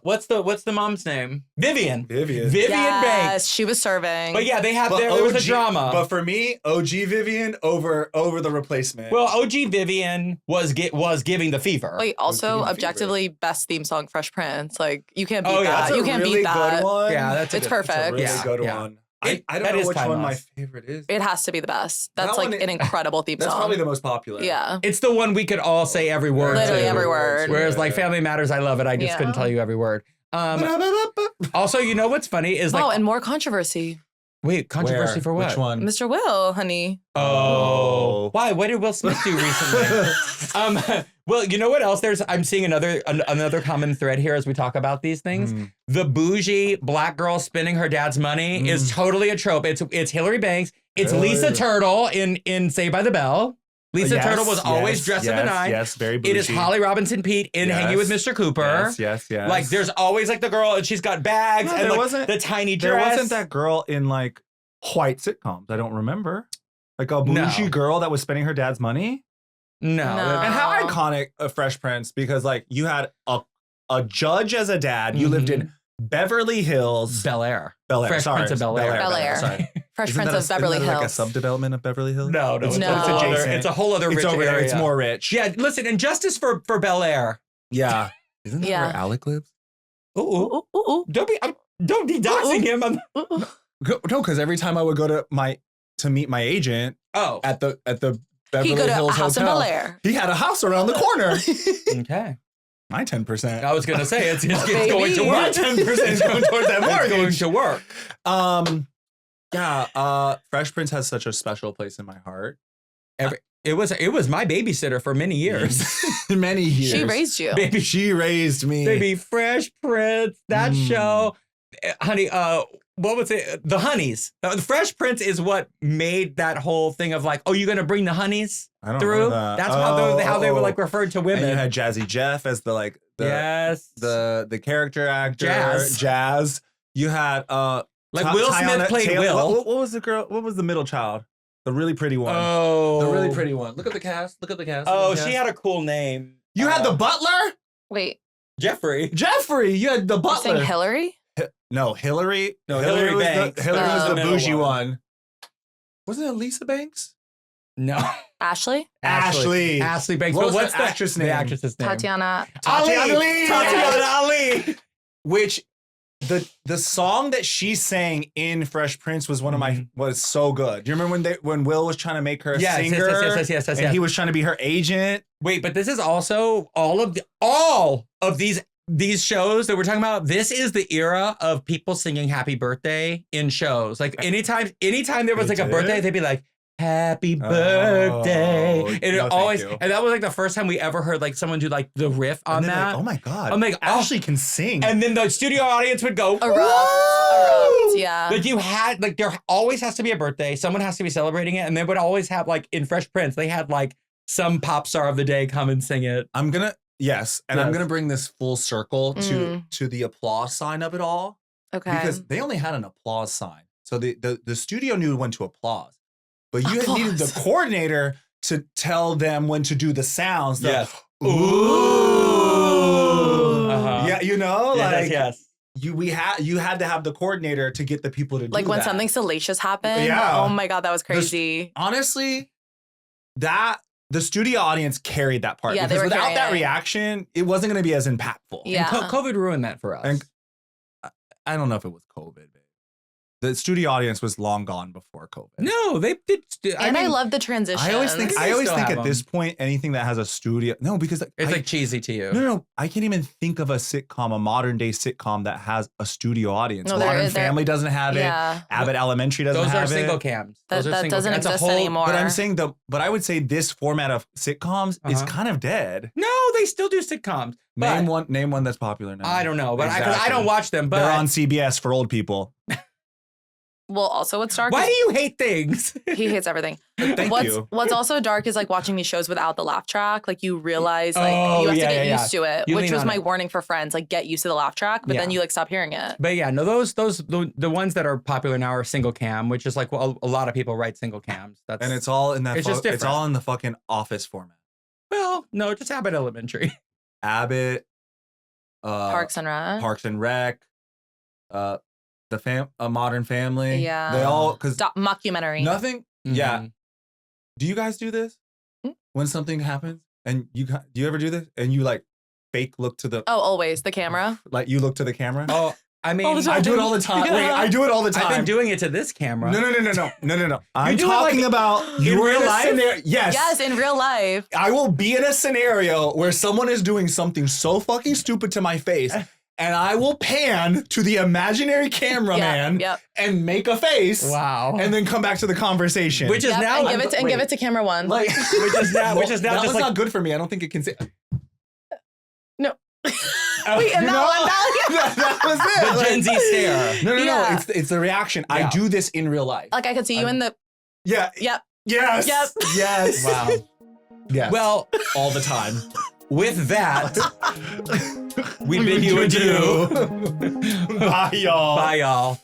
A: What's the mom's name? Vivian.
B: Vivian.
C: Yes,
A: Banks.
C: she was serving.
A: But yeah, there was a drama.
B: But for me, OG Vivian over the replacement.
A: Well, OG Vivian was giving the fever.
C: Wait, also
B: Fever.
C: objectively best theme song, Fresh Prince. Like you can't beat
A: Oh, yeah.
C: that.
B: That's a
C: You can't
B: really
C: beat that.
B: good one.
A: Yeah, that's
C: It's
A: a
C: perfect.
B: That's a really
A: Yeah,
B: good
A: yeah.
B: one.
A: It-
B: I
A: that
B: don't know
A: is
B: which one my
A: timeless.
B: favorite is.
C: It has to be the best. That's
B: That
C: like
B: one
C: an incredible theme
B: That's
C: song.
B: probably the most popular.
C: Yeah.
A: It's the one we could all say every word
C: Literally
A: to.
C: every word.
A: Whereas like Family Matters, I love it. I just
C: Yeah.
A: couldn't tell you every word. Also, you know what's funny is like,
C: Oh, and more controversy.
A: wait, controversy
B: Where?
A: for what?
B: Which one?
C: Mr. Will, honey.
A: Oh, why? What did Will Smith do recently? Well, you know what else? I'm seeing another common thread here as we talk about these things.
B: Mm.
A: The bougie black girl spending her dad's money is totally a trope. It's Hillary Banks. It's
B: Hillary.
A: Lisa Turtle in Saved by the Bell. Lisa
B: Yes,
A: Turtle was always
B: yes,
A: dressed to
B: yes,
A: the nine.
B: Yes, very bougie.
A: It is Holly Robinson Pete in Hanging with Mr. Cooper.
B: Yes.
A: Like there's always like the girl and she's got bags
B: No,
A: and
B: there
A: like,
B: wasn't-
A: the tiny
B: There
A: dress.
B: wasn't that girl in like white sitcoms. I don't remember. Like a bougie
A: No.
B: girl that was spending her dad's money.
A: No.
C: No.
B: And how iconic a Fresh Prince, because like you had a judge as a dad. You lived in Beverly Hills.
A: Bel Air.
B: Bel Air.
A: Fresh
B: Sorry.
A: Prince of Bel Air.
C: Bel Air.
B: Sorry.
C: Fresh
B: Isn't
C: Prince
B: that
C: of Beverly
B: isn't that like a
C: Hills.
B: subdevelopment of Beverly Hills?
A: No,
C: It's
A: it's,
C: not.
A: adjacent. It's a whole other
B: It's
A: rich
B: over there.
A: area.
B: It's more rich.
A: Yeah, listen, and justice for Bel Air.
B: Yeah. Isn't that
C: Yeah.
B: where Alec lives?
A: Ooh,
C: Ooh, ooh, ooh,
A: don't be doxing him.
C: ooh, ooh.
B: No, because every time I would go to meet my agent
A: Oh,
B: at the
C: He
B: Beverly
C: go to a
B: Hills
C: house in
B: hotel,
C: Bel Air.
B: he had a house around the corner.
A: okay.
B: My 10%.
A: I was gonna say it's
C: Baby.
A: going to
B: My
A: work.
B: 10% is going towards that
A: It's going
B: mortgage.
A: to work.
B: Fresh Prince has such a special place in my heart.
A: It was my babysitter for many years.
B: Many years.
C: She raised you.
A: baby,
B: She raised me.
A: baby, Fresh Prince. That show, honey. What was it? The Honeys. The Fresh Prince is what made that whole thing of like, oh, you're gonna bring the Honeys
B: I don't
A: through.
B: know that.
A: That's how they were like referred to
B: And
A: women.
B: you had Jazzy Jeff as the
A: yes.
B: the character actor.
A: Jazz.
B: You had
A: Like Will Smith played
B: Taylor.
A: Will.
B: What was the girl? What was the middle child? The really pretty one.
A: Oh,
B: The really pretty one. Look at the cast. Look at the cast.
A: Oh,
B: Look at the
A: she
B: cast.
A: had a cool name.
B: You had the butler?
C: Wait,
A: Jeffrey.
B: Jeffrey. You had the
C: you're saying
B: butler.
C: Hillary?
B: No, Hillary.
A: No,
B: Hillary
A: Hillary
B: was
A: Banks.
B: Hillary was
C: Oh.
B: the
A: The middle
B: bougie
A: one.
B: one. Wasn't it Lisa Banks?
A: No,
C: Ashley?
B: Ashley.
A: Ashley Banks.
B: What
A: But
B: was
A: what's
B: her
A: the
B: actress
A: The
B: name?
A: actress's name.
C: Tatiana.
B: Tatiana Lee.
A: Tatiana Ali.
B: Which the song that she sang in Fresh Prince was one of my was so good. Do you remember when Will was trying to make her a
A: Yes,
B: singer?
A: yes.
B: And he was trying to be her agent.
A: Wait, but this is also all of these shows that we're talking about. This is the era of people singing "Happy Birthday" in shows. Like anytime there was
B: They
A: like a
B: did?
A: birthday, they'd be like, "Happy Birthday," and it
B: no, thank
A: always.
B: you.
A: And that was like the first time we ever heard like someone do like the riff on
B: And then
A: that.
B: like, oh my god!
A: I'm like, oh.
B: Ashley can sing.
A: And then the studio audience would go,
C: Erupt.
A: "Woo!"
C: Yeah.
A: Like you had, like there always has to be a birthday. Someone has to be celebrating it. And they would always have like in Fresh Prince, they had like some pop star of the day come and sing it.
B: I'm gonna I'm
A: Yes.
B: gonna bring this full circle to the applause sign of it all.
C: Okay.
B: Because they only had an applause sign. So the studio knew when to applause. But you needed the coordinator to tell them when to do the sounds.
A: Yes.
B: Ooh.
A: Uh-huh.
B: Yeah, you know,
A: Yes.
B: you had to have the coordinator to get the people to do
C: like when
B: that.
C: something salacious happened.
B: Yeah.
C: Oh my God, that was crazy.
B: Honestly, the studio audience carried that part.
C: Yeah, they
B: because
C: were
B: without
C: carrying
B: that
C: it.
B: reaction, it wasn't gonna be as impactful.
C: Yeah.
A: And COVID ruined that for us.
B: And I don't know if it was COVID, babe. The studio audience was long gone before COVID.
A: No, they did.
C: I love the transition.
B: I always think
A: They still have
B: at
A: them.
B: this point anything that has a studio because
A: It's
B: I,
A: like cheesy to you.
B: no, I can't even think of a sitcom, a modern day sitcom that has a studio audience.
C: No,
B: Modern Family doesn't have it.
C: Yeah.
B: Abbott Elementary doesn't
A: Those are
B: have
A: single
B: it.
A: cams.
C: That,
A: Those are
C: that
A: single
C: doesn't
A: cams. That's a
C: exist
A: whole-
C: anymore.
B: But I'm saying but I would say this format of sitcoms is kind of dead.
A: No, they still do sitcoms.
B: Name
A: But
B: one that's popular now.
A: I don't know, but because I
B: Exactly.
A: don't watch them. But
B: They're on CBS for old people.
C: well, also what's dark
A: why
C: is
A: do you hate things?
C: he hates everything.
B: Thank
C: what's
B: you.
C: what's also dark is like watching these shows without the laugh track. Like you realize like
A: Oh,
C: you have
A: yeah,
C: to get
A: yeah,
C: used to it,
A: You
C: which
A: lean
C: was
A: on
C: my
A: it.
C: warning for Friends. Like get used to the laugh track, but then
A: Yeah.
C: you like stop hearing it.
A: But yeah, no, the ones that are popular now are single cam, which is like well, a lot of people write single cams. That's
B: And it's all in that
A: It's just
B: it's all
A: different.
B: in the fucking Office format.
A: well, no, just Abbott Elementary.
B: Abbott,
C: Parks and Rec.
B: Parks and Rec, A Modern Family.
C: Yeah.
B: They all because
C: Mockumentary.
B: nothing.
A: Mhm.
B: Yeah. Do you guys do this when something happens? And do you ever do this? And you like fake look to the
C: Oh, always the camera.
B: like you look to the camera?
A: Oh, I mean,
C: All the time.
B: I do it all the time.
C: Yeah.
B: Wait, I do it all the time.
A: I've been doing it to this camera.
B: No. I'm
A: do it, like,
B: talking about you were in a
A: life?
B: scenario. Yes.
C: Yes, in real life.
B: I will be in a scenario where someone is doing something so fucking stupid to my face, and I will pan to the imaginary cameraman
C: Yep.
B: and make a face,
A: Wow.
B: and then come back to the conversation.
A: Which is
C: Yep,
A: now
C: and give it to camera one.
B: like,
A: which is now
B: that
A: just
B: was
A: like
B: not good for me. I don't think it can say.
C: No. Wait, and
B: You that was it.
A: the Gen Z stare.
B: No.
C: Yeah.
B: It's the reaction. I
A: Yeah.
B: do this in real life.
C: like I could see you in the.
B: Yeah.
C: Yep.
B: Yes.
C: Yep.
B: Yes.
A: Wow.
B: Yes.
A: Well,
B: all the time.
A: with that, we bid you adieu.
B: Bye, y'all.
A: Bye, y'all.